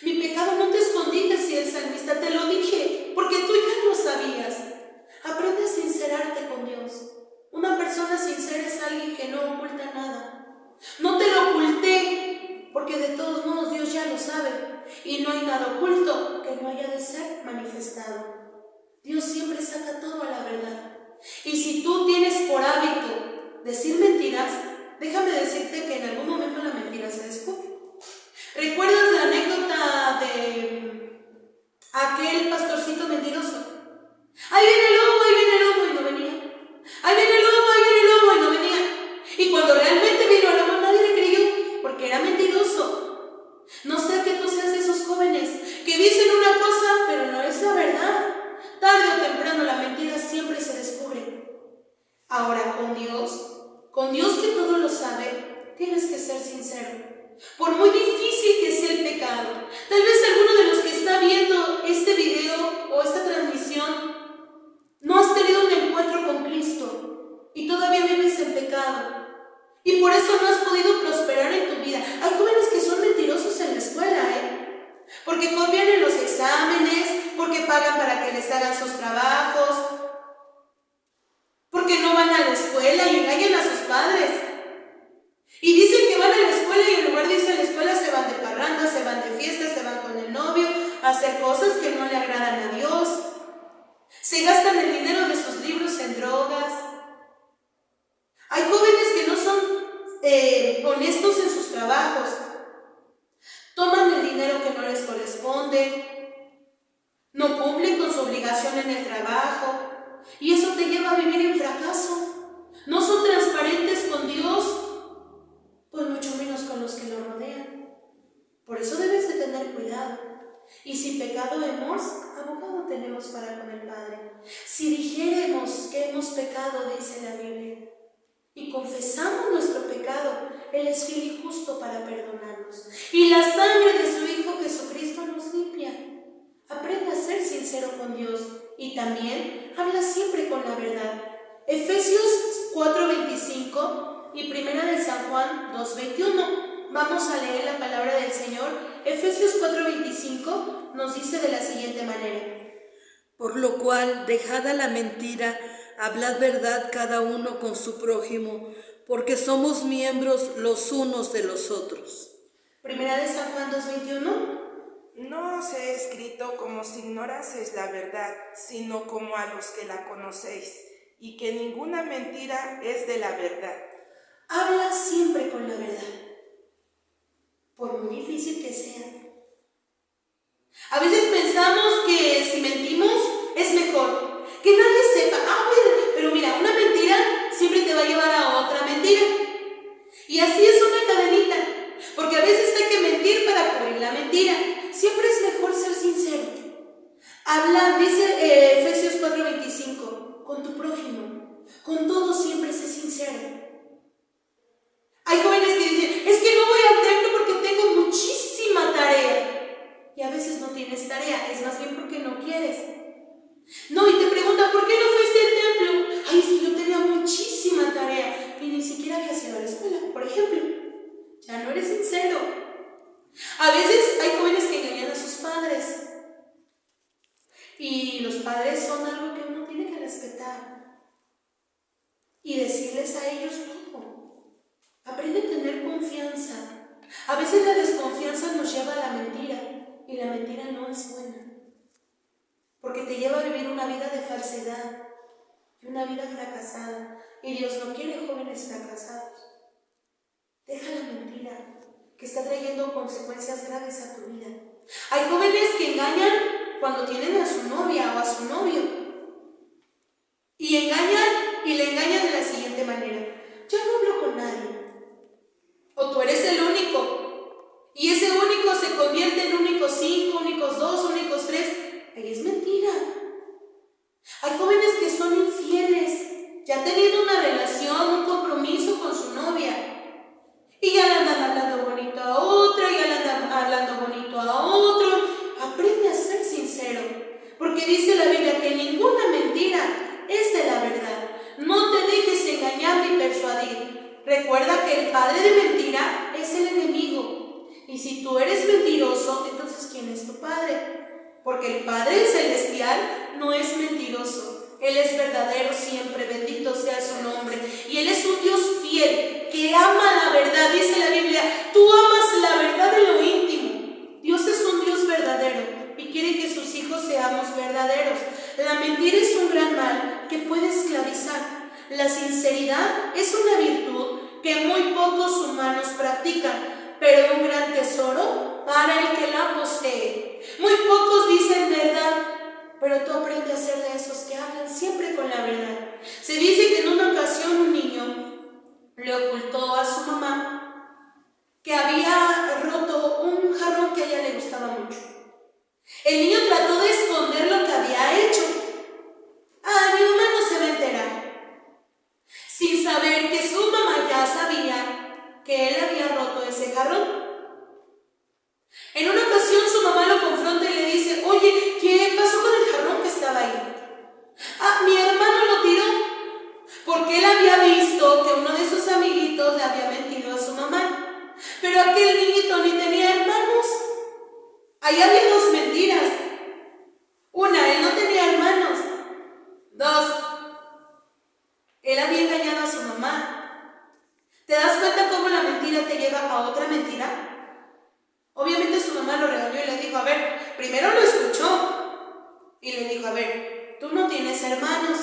Mi pecado no te escondí, decía el salmista, te lo dije, porque tú ya lo sabías. Aprende a sincerarte con Dios. Una persona sincera es alguien que no oculta nada. No te lo oculté, porque de todos modos Dios ya lo sabe, y no hay nada oculto que no haya de ser manifestado. Dios siempre saca todo a la verdad. Y si tú tienes por hábito decir mentiras, déjame decirte que en algún momento la mentira se descubre. ¿Recuerdas la anécdota de aquel pastorcito mentiroso? Ahí viene el lobo y no venía. Ahí viene el lobo y no venía. Y cuando realmente vino el lobo, nadie le creyó, porque era mentiroso. No sea que tú seas de esos jóvenes que dicen una cosa, pero no es la verdad. Tarde o temprano la mentira siempre se descubre. Ahora, con Dios que todo lo sabe, tienes que ser sincero. Por muy difícil que sea el pecado, tal vez alguno de los que está viendo este video o esta transmisión no has tenido un encuentro con Cristo y todavía vives en pecado y por eso no has podido prosperar en tu vida. Hay jóvenes que son mentirosos en la escuela, porque copian en los exámenes, porque pagan para que les hagan sus trabajos, porque no van a la escuela y engañan a sus padres. Y dicen que van a la escuela y en lugar de irse a la escuela se van de parranda, se van de fiesta, se van con el novio a hacer cosas que no le agradan a Dios. Se gastan el dinero de sus libros en drogas. Hay jóvenes que no son honestos en sus trabajos. Toman el dinero que no les corresponde. No cumplen con su obligación en el trabajo. Y eso te lleva a vivir en fracaso. No son transparentes con Dios, pues mucho menos con los que lo rodean. Por eso debes de tener cuidado. Y si pecado hemos, abogado tenemos para con el Padre. Si dijéremos que hemos pecado, dice la Biblia, y confesamos nuestro pecado, Él es fiel y justo para perdonarnos. Y la sangre de su Hijo Jesucristo nos limpia. Aprende a ser sincero con Dios y también habla siempre con la verdad. Efesios 4:25 y Primera de San Juan 2:21. Vamos a leer la palabra del Señor. Efesios 4:25 nos dice de la siguiente manera: Por lo cual, dejada la mentira, hablad verdad cada uno con su prójimo, porque somos miembros los unos de los otros. Primera de San Juan 2:21. No os he escrito como si ignoraseis la verdad, sino como a los que la conocéis, y que ninguna mentira es de la verdad. Habla siempre con la verdad, por muy difícil que sea. A veces pensamos que si mentimos es mejor, que nadie sepa. Pero mira, una mentira siempre te va a llevar a otra mentira. Y así es una cadenita, porque a veces hay que mentir para cubrir la mentira. Siempre es mejor ser sincero. Habla, dice Efesios 4:25, con tu prójimo, con todo siempre sé sincero. Hay jóvenes que dicen, es que no voy al templo porque tengo muchísima tarea. Y a veces no tienes tarea, es más bien porque no quieres. No, y te preguntan, ¿por qué no fuiste al templo? Ay, es que yo tenía muchísima tarea y ni siquiera padres son algo que uno tiene que respetar y decirles a ellos todo. Aprende a tener confianza. A veces la desconfianza nos lleva a la mentira y la mentira no es buena, porque te lleva a vivir una vida de falsedad y una vida fracasada. Y Dios no quiere jóvenes fracasados. Deja la mentira, que está trayendo consecuencias graves a tu vida. Hay jóvenes que engañan cuando tienen a su novia o a su novio. Y engañan y le engañan de la siguiente manera: yo no hablo con nadie. O tú eres el único. Y ese único se convierte en únicos 5, únicos 2, únicos 3. Ahí es mentira. Hay jóvenes que son infieles, ya teniendo una relación, un compromiso con su novia, y ya le andan hablando bonito a otra, y ya le andan hablando bonito a otro. Aprende a ser sincero, porque dice la Biblia que ninguna mentira es de la verdad. No te dejes engañar ni persuadir. Recuerda que el padre de mentira es el enemigo. Y si tú eres mentiroso, entonces ¿quién es tu padre? Porque el Padre Celestial no es mentiroso. Él es verdadero siempre, bendito sea su nombre. Y Él es un Dios fiel, que ama la verdad. Dice la Biblia, tú amas la verdad en lo íntimo. Dios es un Dios verdadero y quiere que sus hijos seamos verdaderos. La mentira es un gran mal que puede esclavizar. La sinceridad es una virtud que muy pocos humanos practican, pero un gran tesoro para el que la posee. Muy pocos dicen verdad, pero tú aprendes a ser de esos que hablan siempre con la verdad. Se dice que en una ocasión un niño le ocultó a su mamá que había roto un jarrón que a ella le gustaba mucho. El niño trató de esconder lo que había hecho. Mi mamá no se va a enterar. Sin saber que su mamá ya sabía que él había roto ese jarrón. En una ocasión su mamá lo confronta y le dice: oye, ¿qué pasó con el jarrón que estaba ahí? Mi hermano lo tiró, porque él había visto que uno de sus amiguitos le había mentido a su mamá. Pero aquel niñito ni tenía hermanos. Ahí había dos mentiras. Una, él no tenía hermanos. Dos, él había engañado a su mamá. ¿Te das cuenta cómo la mentira te lleva a otra mentira? Obviamente su mamá lo regañó y le dijo: a ver, primero lo escuchó y le dijo: a ver, tú no tienes hermanos.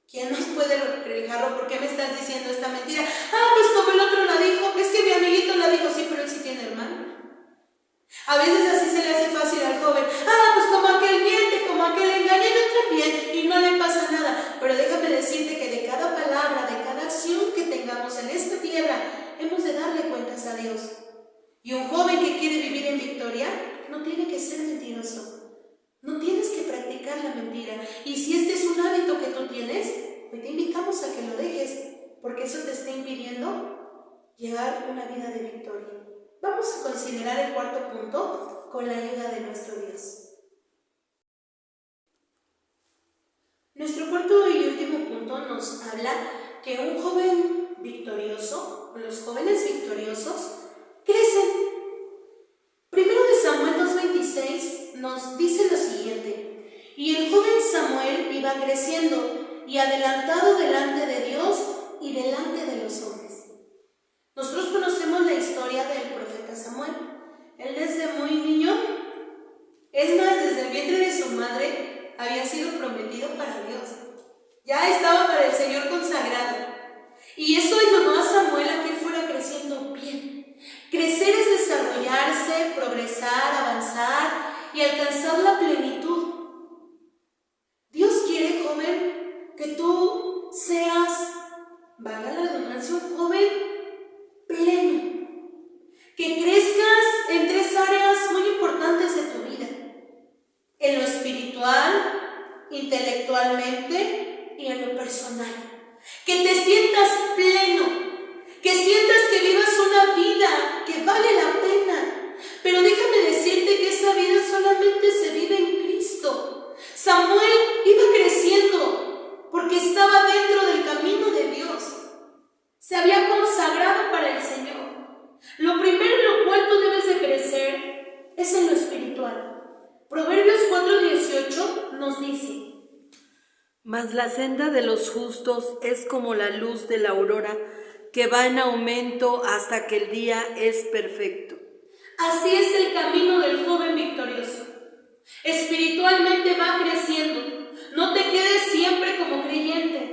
¿Quién nos puede romper el jarro? ¿Por qué me estás diciendo esta mentira? Pues como el otro la dijo, es que mi amiguito la dijo. Sí, pero él sí tiene hermanos. A veces así se le hace fácil al joven. Pues como aquel miente, como aquel engaña, yo también, y no le pasa nada. Pero déjame decirte que de cada palabra, de cada acción que tengamos en esta tierra, hemos de darle cuentas a Dios. Y un joven que quiere vivir en victoria no tiene que ser mentiroso. No tienes que practicar la mentira. Y si este es un hábito que tú tienes, hoy te invitamos a que lo dejes, porque eso te está impidiendo llevar una vida de victoria. Vamos a considerar el cuarto punto con la ayuda de nuestro Dios. Nuestro cuarto y último punto nos habla que un joven victorioso, o los jóvenes victoriosos, crecen. Primero de Samuel 2:26 nos dice lo siguiente: y el joven Samuel iba creciendo y adelantado delante de Dios y delante de los hombres. Nosotros conocemos la historia del profeta Samuel. Él desde muy niño, es más, desde el vientre de su madre, había sido prometido para Dios. Ya estaba para el Señor consagrado. Y eso ayudó a Samuel a que él fuera creciendo bien. Crecer es desarrollarse, progresar, avanzar y alcanzar la plenitud. Dios quiere, joven, que tú seas, valga la redundancia, un joven pleno. Que crezcas en 3 áreas muy importantes de tu vida: en lo espiritual, intelectualmente y en lo personal. Que te sientas pleno, que sientas que vivas una vida que vale la pena. Pero déjame decirte que esa vida solamente se vive en Cristo. Samuel iba creciendo porque estaba dentro del camino de Dios. Se había consagrado para el Señor. Lo primero en lo cual tú debes de crecer es en lo espiritual. Proverbios 4:18 nos dice: Mas la senda de los justos es como la luz de la aurora, que va en aumento hasta que el día es perfecto. así es el camino del joven victorioso. Espiritualmente va creciendo. No te quedes siempre como creyente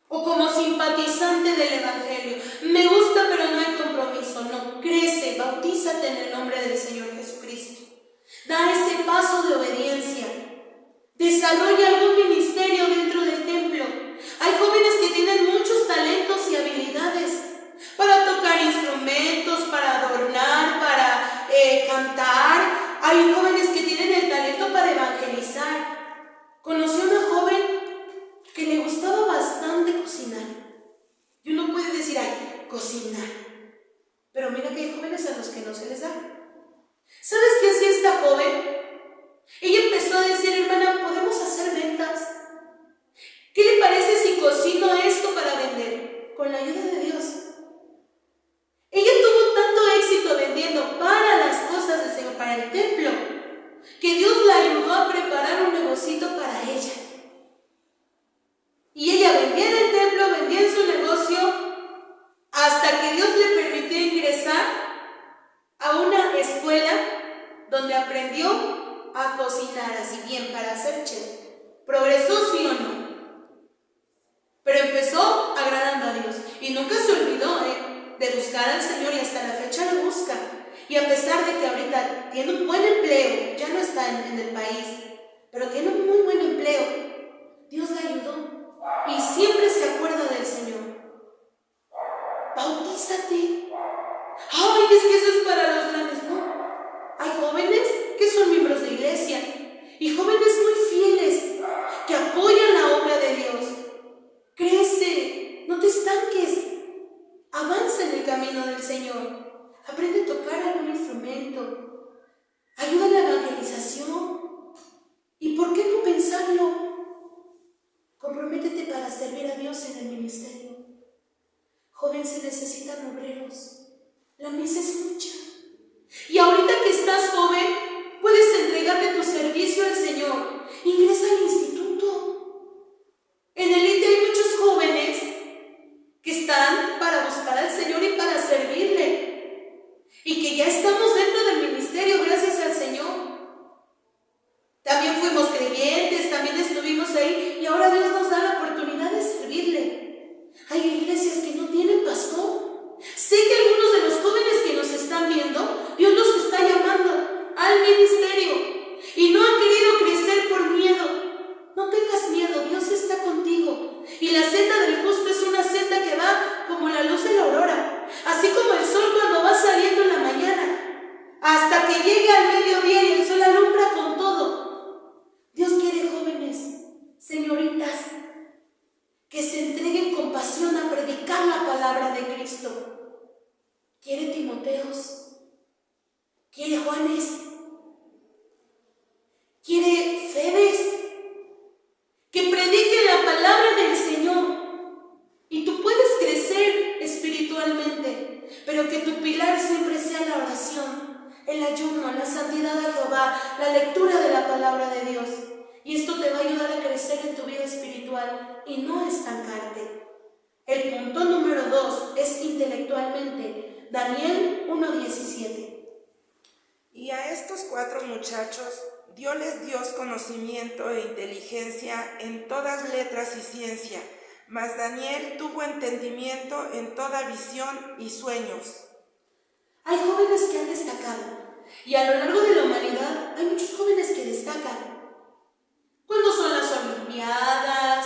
o como simpatizante del Evangelio. Me gusta, pero no hay compromiso. No, crece, bautízate en el nombre del Señor Jesucristo. Da ese paso de obediencia. Desarrolla algún ministerio dentro del templo. Hay jóvenes que tienen muchos talentos y habilidades para tocar instrumentos, para adornar, para cantar. Hay jóvenes que tienen el talento para evangelizar. Conocí a una joven que le gustaba bastante cocinar. Y uno puede decir, ay, cocinar. Pero mira que hay jóvenes a los que no se les da. ¿Sabes qué hacía esta joven? Ella empezó a decir: hermana, ¿podemos hacer ventas? ¿Qué le parece si cocino esto para vender? Con la ayuda de Dios. Ella tuvo tanto éxito vendiendo para las cosas del Señor, para el templo, que Dios la ayudó a preparar un negocito para ella. Y ella vendía en el templo, vendía en su negocio, hasta que Dios le permitió ingresar a una escuela donde aprendió a cocinar así bien para ser chef. ¿Progresó, sí o no? Pero empezó agradando a Dios y nunca se olvidó de buscar al Señor, y hasta la fecha lo busca. Y a pesar de que ahorita tiene un buen empleo, ya no está en el país, pero tiene un muy buen empleo, Dios la ayudó y siempre se acuerda del Señor. Bautízate. Ay, es que eso es para los grandes. No, hay jóvenes que son miembros de iglesia y jóvenes muy fieles que apoyan la obra de Dios. Crece, no te estanques, avanza en el camino del Señor. Aprende a tocar algún instrumento, ayuda en la evangelización. ¿Y por qué no pensarlo? Comprométete para servir a Dios en el ministerio. Joven, se necesitan obreros. La misa es mucha. Y ahorita que estás joven, puedes entregarle tu servicio al Señor. Ingresa al instituto. En el ITE hay muchos jóvenes que están para buscar al Señor y para servirle. Y que ya estamos dentro del ministerio, gracias al Señor. También fuimos creyentes, también estuvimos ahí, y ahora Dios nos da la oportunidad de servirle. Hay iglesias que no tienen pastor. Sé que algunos de los jóvenes que nos están viendo, Dios los está llamando al ministerio y no han querido crecer por miedo. No tengas miedo, Dios está contigo. Y la senda del justo es una senda que va como la luz de la aurora, así como el sol cuando va saliendo en la mañana, hasta que llegue al mediodía y el sol alumbra con todo. Dios quiere jóvenes, señoritas, que se entreguen con pasión a predicar la palabra de Cristo. Quiere Timoteos, quiere Juanes, quiere Febes, que prediquen la palabra del Señor. Y tú puedes crecer espiritualmente, pero que tu pilar siempre sea la oración, el ayuno, la santidad a Jehová, la lectura de la palabra de Dios. Y esto te va a ayudar a crecer en tu vida espiritual y no estancarte. El punto número 2 es intelectualmente. Daniel 1:17. Y a estos 4 muchachos Dios dio conocimiento e inteligencia en todas letras y ciencia, mas Daniel tuvo entendimiento en toda visión y sueños. Hay jóvenes que han destacado, y a lo largo de la humanidad hay muchos jóvenes que destacan. ¿Cuándo son las Olimpiadas?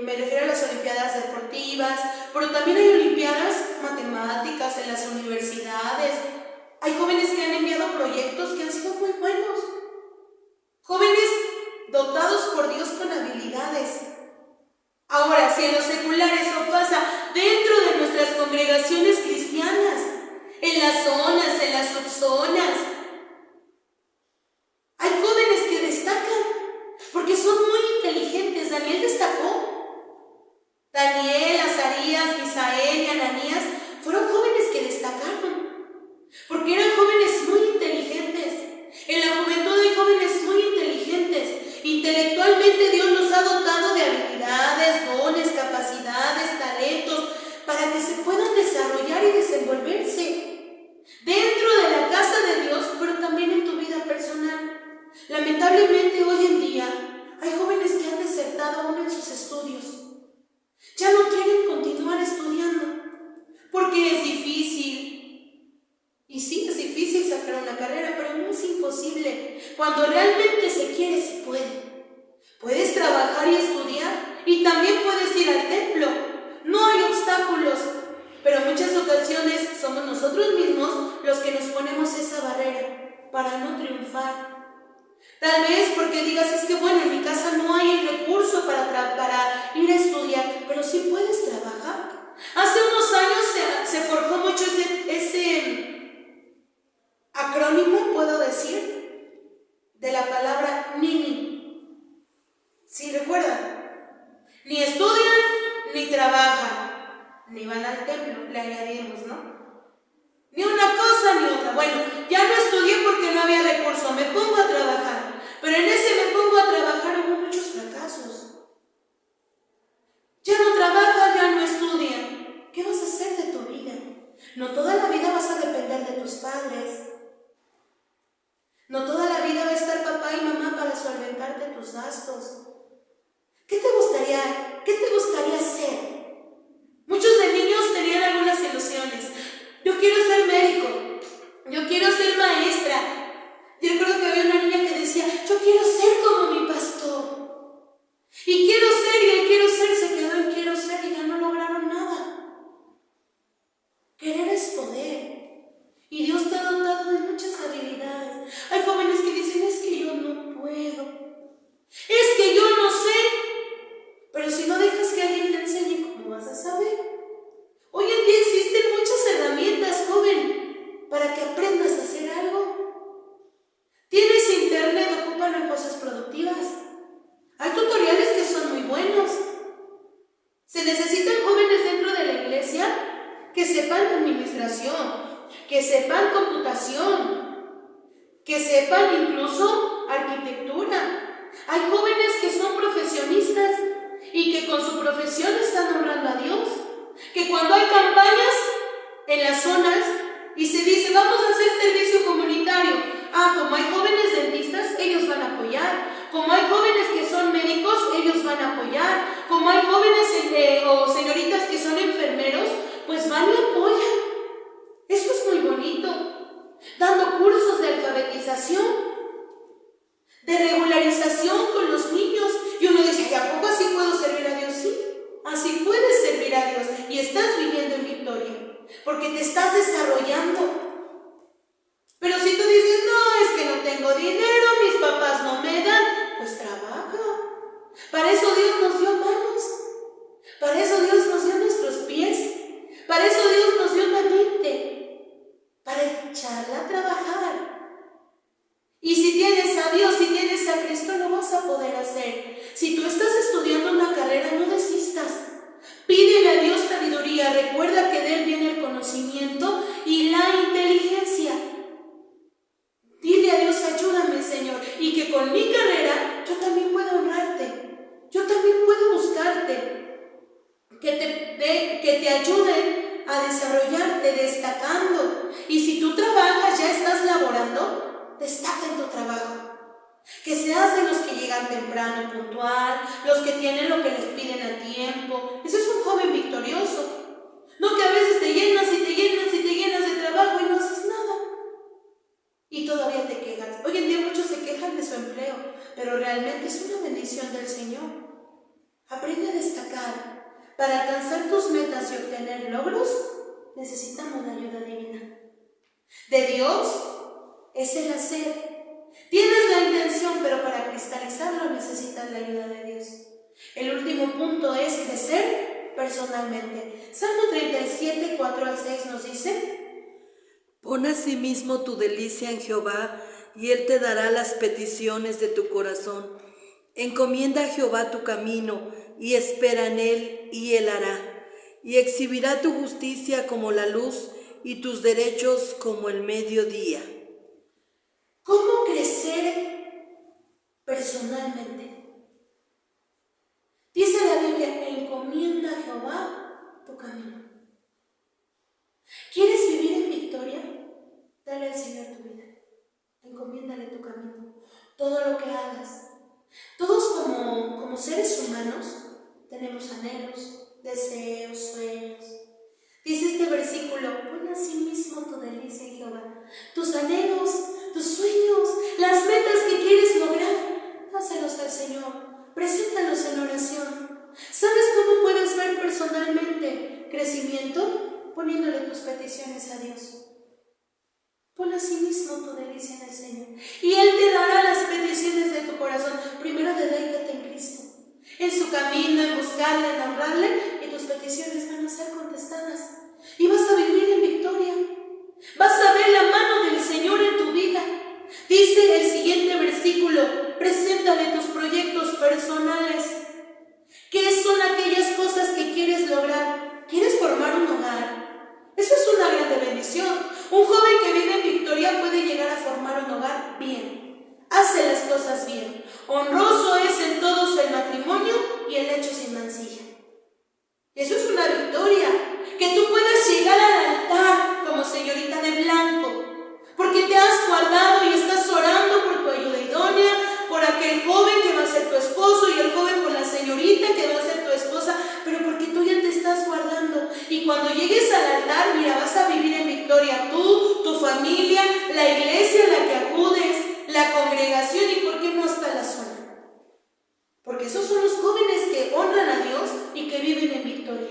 Me refiero a las Olimpiadas deportivas, pero también hay Olimpiadas matemáticas en las universidades. Hay jóvenes que han enviado proyectos que han sido muy buenos. Jóvenes dotados por Dios con habilidades. Ahora, si en lo secular eso pasa dentro de nuestras congregaciones cristianas, en las zonas, en las subzonas, hay lamentablemente hoy en día hay jóvenes que han desertado aún en sus estudios. Ya no quieren continuar estudiando porque es difícil. Y sí, es difícil sacar una carrera, pero no es imposible. Cuando realmente se quiere, se puede. Puedes trabajar y estudiar y también puedes ir al templo. No hay obstáculos, pero en muchas ocasiones somos nosotros mismos los que nos ponemos esa barrera para no triunfar. Tal vez porque digas, es que bueno, en mi casa no hay el recurso para ir a estudiar, pero sí puedes trabajar. Hace unos años se forjó mucho ese acrónimo, puedo decir, de la palabra NINI. ¿Sí recuerdan? Ni estudian, ni trabajan, ni van al templo, le añadimos, ¿no? Ni una cosa ni otra. Bueno, ya no estudié porque no había recurso, me pongo a trabajar. Pero en ese me pongo a trabajar hubo muchos fracasos. Ya no trabajas, ya no estudias. ¿Qué vas a hacer de tu vida? No toda la vida vas a depender de tus padres. No toda la vida va a estar papá y mamá para solventarte tus gastos. ¿Qué te gustaría hacer? Muchos de niños tenían algunas ilusiones. Yo quiero ser médico, yo quiero ser maestra. Yo recuerdo que había una niña que decía, yo quiero ser como mi pastor. Y quiero ser, y el quiero ser se quedó en quiero ser y ya no lograron nada. Querer es poder. Y Dios te ha dotado de muchas habilidades. Hay jóvenes que dicen, es que yo no puedo. Es que yo no sé. Pero si no dejas que alguien te enseñe, ¿cómo vas a saber? Hoy en día existen muchas herramientas, joven, para que aprendas a hacer algo. Tienes internet, ocúpalo en cosas productivas. Hay tutoriales que son muy buenos. Se necesitan jóvenes dentro de la iglesia que sepan administración, que sepan computación, que sepan incluso arquitectura. Hay jóvenes que son profesionistas y que con su profesión están honrando a Dios. Que cuando hay campañas en las zonas y se dice vamos a hacer servicio comunitario, como hay jóvenes dentistas, ellos van a apoyar. Como hay jóvenes que son médicos, ellos van a apoyar. Como hay jóvenes o señoritas que son enfermeros, pues van y apoyan. Eso es muy bonito. Dando cursos de alfabetización, de regularización con los niños. Y uno dice, ¿y a poco así puedo servir a Dios? Sí. Así puedes servir a Dios y estás viviendo en victoria, porque te estás desarrollando. Pero si tú dices, no, es que no tengo dinero, mis papás no me dan, pues trabaja. Para eso Dios nos dio manos, para eso Dios nos dio nuestros pies, para eso Dios nos dio una mente, para echarla a trabajar. Y si tienes a Dios, si tienes a Cristo, lo vas a poder hacer. Si tú estás estudiando una carrera, no desistas. Pídele a Dios sabiduría. Recuerda que de Él viene el conocimiento y la inteligencia. Dile a Dios, ayúdame, Señor. Y que con mi carrera yo también pueda honrarte. Yo también puedo buscarte. Que te ayude a desarrollarte destacando. Y si tú trabajas, ya estás laborando, destaca en tu trabajo. Que seas de los que llegan temprano, puntual, los que tienen lo que les piden a tiempo. Ese es un joven victorioso. No que a veces te llenas y te llenas y te llenas de trabajo y no haces nada. Y todavía te quejas. Hoy en día muchos se quejan de su empleo, pero realmente es una bendición del Señor. Aprende a destacar. Para alcanzar tus metas y obtener logros, necesitamos la ayuda divina. De Dios es el hacer. Tienes la intención, pero para cristalizarlo necesitas la ayuda de Dios. El último punto es crecer personalmente. Salmo 37, 4 al 6 nos dice: Pon asimismo tu delicia en Jehová, y Él te dará las peticiones de tu corazón. Encomienda a Jehová tu camino, y espera en Él, y Él hará. Y exhibirá tu justicia como la luz, y tus derechos como el mediodía. ¿Cómo crecer personalmente? Dice la Biblia, encomienda a Jehová tu camino. ¿Quieres vivir en victoria? Dale al Señor tu vida. Encomiéndale tu camino. todo lo que hagas. Todos como seres humanos tenemos anhelos, deseos, sueños. Dice este versículo: pon a sí mismo tu delicia en Jehová. Tus anhelos, tus sueños, las metas que quieres lograr, dáselos al Señor, preséntalos en oración. ¿Sabes cómo puedes ver personalmente crecimiento? Poniéndole tus peticiones a Dios. Pon a sí mismo tu delicia en el Señor y Él te dará las peticiones de tu corazón. Primero deleítate en Cristo, en su camino, en buscarle, en honrarle, y tus peticiones van a ser contestadas y vas a vivir en victoria. Vas a ver la mano del Señor en tu vida. Dice el siguiente versículo: preséntale tus proyectos personales. ¿Qué son aquellas cosas que quieres lograr? ¿Quieres formar un hogar? Eso es una grande bendición. Un joven que vive en victoria puede llegar a formar un hogar bien. Hace las cosas bien. Honroso es en todos el matrimonio y el lecho sin mancilla. Eso es una victoria. Que tú puedas llegar al altar como señorita de blanco, porque te has guardado y estás orando por tu ayuda idónea, por aquel joven que va a ser tu esposo y el joven por la señorita que va a ser tu esposa, pero porque tú ya te estás guardando. Y cuando llegues al altar, mira, vas a vivir en victoria tú, tu familia, la iglesia a la que acudes, la congregación y por qué no hasta la zona. Porque esos son los jóvenes que honran a Dios y que viven en victoria.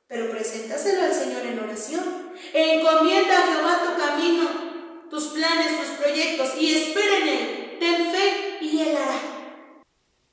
Pero preséntaselo al Señor en oración. Encomienda a Jehová tu camino, tus planes, tus proyectos, y espera en Él. Ten fe y Él hará.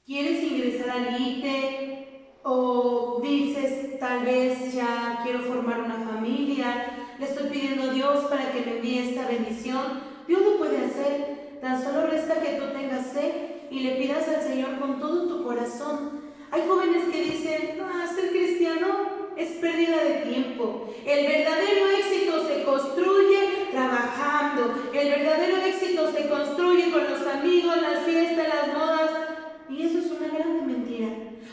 ¿Quieres ingresar al ITE? O dices, tal vez ya quiero formar una familia, le estoy pidiendo a Dios para que me envíe esta bendición. Dios lo puede hacer. Tan solo resta que tú tengas fe y le pidas al Señor con todo tu corazón. Hay jóvenes que dicen: no, ser cristiano es pérdida de tiempo. El verdadero éxito se construye trabajando. El verdadero éxito se construye con los amigos, las fiestas, las modas. Y eso es una gran mentira.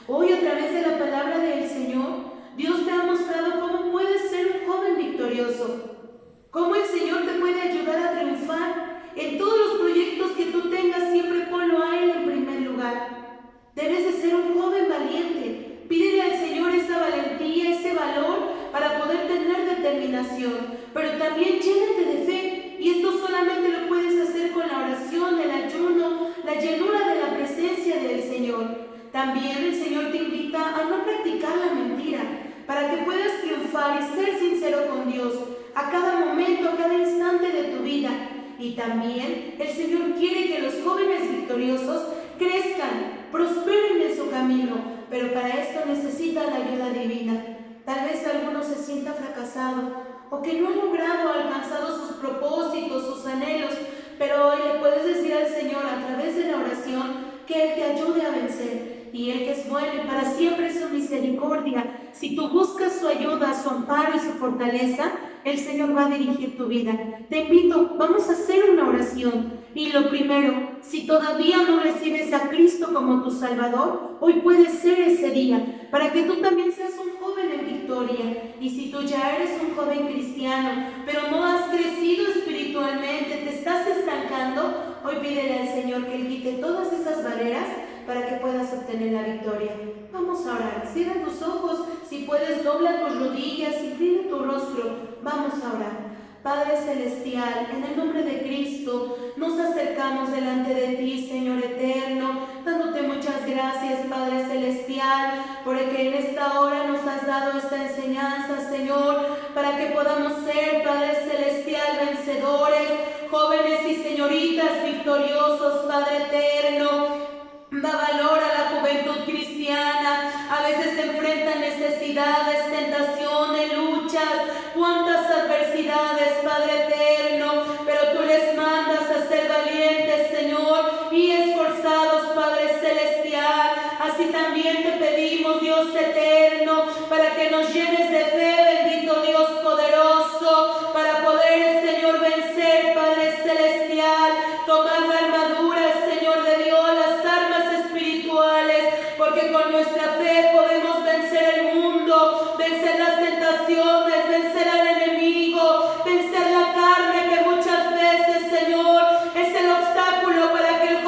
Hoy, a través de la palabra del Señor, Dios te ha mostrado cómo puedes ser un joven victorioso. Cómo el Señor te puede ayudar a triunfar. En todos los proyectos que tú tengas, siempre ponlo a Él en primer lugar. Debes de ser un joven valiente. Pídele al Señor esa valentía, ese valor para poder tener determinación. Pero también llénate de fe. Y esto solamente lo puedes hacer con la oración, el ayuno, la llenura de la presencia del Señor. También el Señor te invita a no practicar la mentira, para que puedas triunfar y ser sincero con Dios a cada momento, a cada instante de tu vida. Y también el Señor quiere que los jóvenes victoriosos crezcan, prosperen en su camino, pero para esto necesitan la ayuda divina. Tal vez alguno se sienta fracasado o que no ha logrado o alcanzado sus propósitos, sus anhelos, pero hoy le puedes decir al Señor a través de la oración que Él te ayude a vencer. Y Él, que es bueno y para siempre es su misericordia, si tú buscas su ayuda, su amparo y su fortaleza, el Señor va a dirigir tu vida. Te invito, vamos a hacer una oración. Y lo primero, si todavía no recibes a Cristo como tu Salvador, hoy puede ser ese día, para que tú también seas un joven en victoria. Y si tú ya eres un joven cristiano, pero no has crecido espiritualmente, te estás estancando, hoy pídele al Señor que Él quite todas esas barreras para que puedas obtener la victoria. Vamos a orar. Cierra tus ojos, si puedes dobla tus rodillas, inclina tu rostro. Vamos a orar. Padre Celestial, en el nombre de Cristo, nos acercamos delante de ti, Señor eterno, dándote muchas gracias, Padre Celestial, porque en esta hora nos has dado esta enseñanza, Señor, para que podamos ser, Padre Celestial, vencedores, jóvenes y señoritas victoriosos, Padre eterno. Da valor a la juventud cristiana. A veces se enfrentan necesidades, tentaciones, luchas, cuántas adversidades, Padre eterno, pero tú les mandas a ser valientes, Señor, y esforzados, Padre celestial. Así también te pedimos, Dios eterno, para que nos llenes de fe, bendito Dios poderoso, para poder, Señor, vencer, Padre celestial, tomar la armadura, Señor de Dios, las armas espirituales, porque con nuestra fe podemos vencer el mundo, vencer las tentaciones, vencer al enemigo, vencer la carne, que muchas veces, Señor, es el obstáculo para que el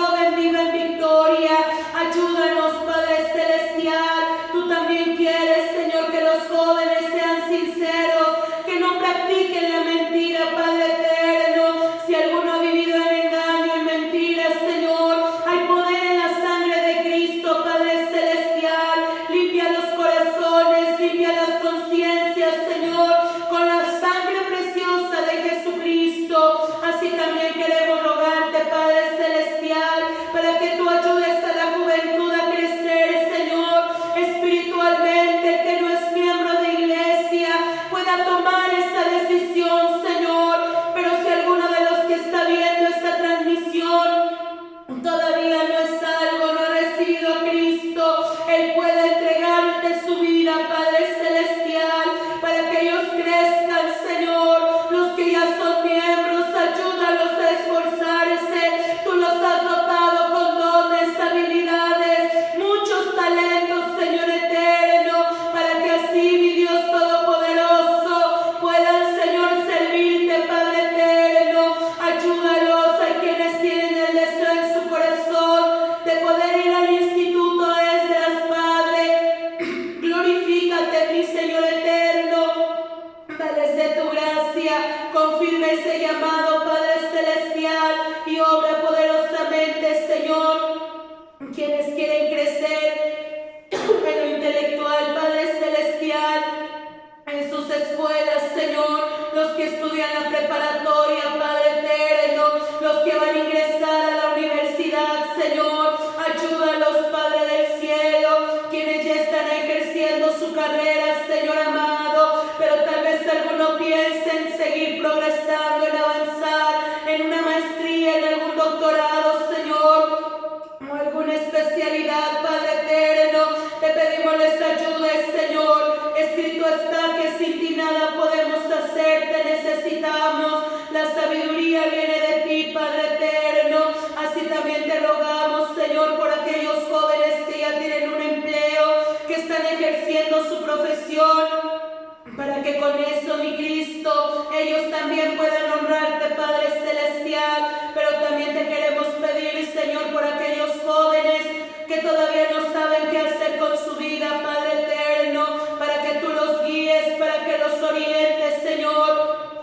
para que con eso, mi Cristo, ellos también puedan honrarte, Padre Celestial. Pero también te queremos pedir, Señor, por aquellos jóvenes que todavía no saben qué hacer con su vida, Padre eterno, para que tú los guíes, para que los orientes, Señor,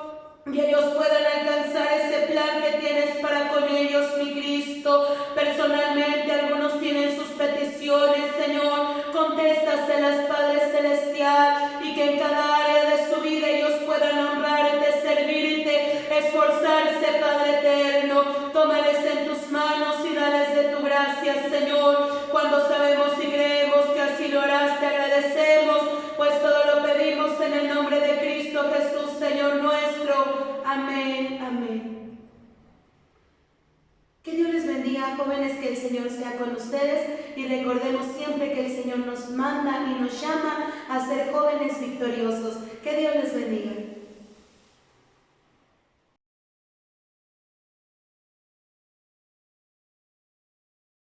y ellos puedan alcanzar ese plan que tienes para con ellos, mi Cristo. Personalmente, algunos tienen sus peticiones, Señor, contéstaselas, Padre Celestial, y que en cada área de su vida ellos puedan honrarte, servirte, esforzarse, Padre eterno. Tómales en tus manos y dales de tu gracia, Señor. Cuando sabemos y creemos que así lo harás, te agradecemos, pues todo lo pedimos en el nombre de Cristo Jesús, Señor nuestro. Amén, amén. Que Dios les bendiga, jóvenes, que el Señor sea con ustedes, y recordemos siempre que el Señor nos manda y nos llama a ser jóvenes victoriosos. Que Dios les bendiga.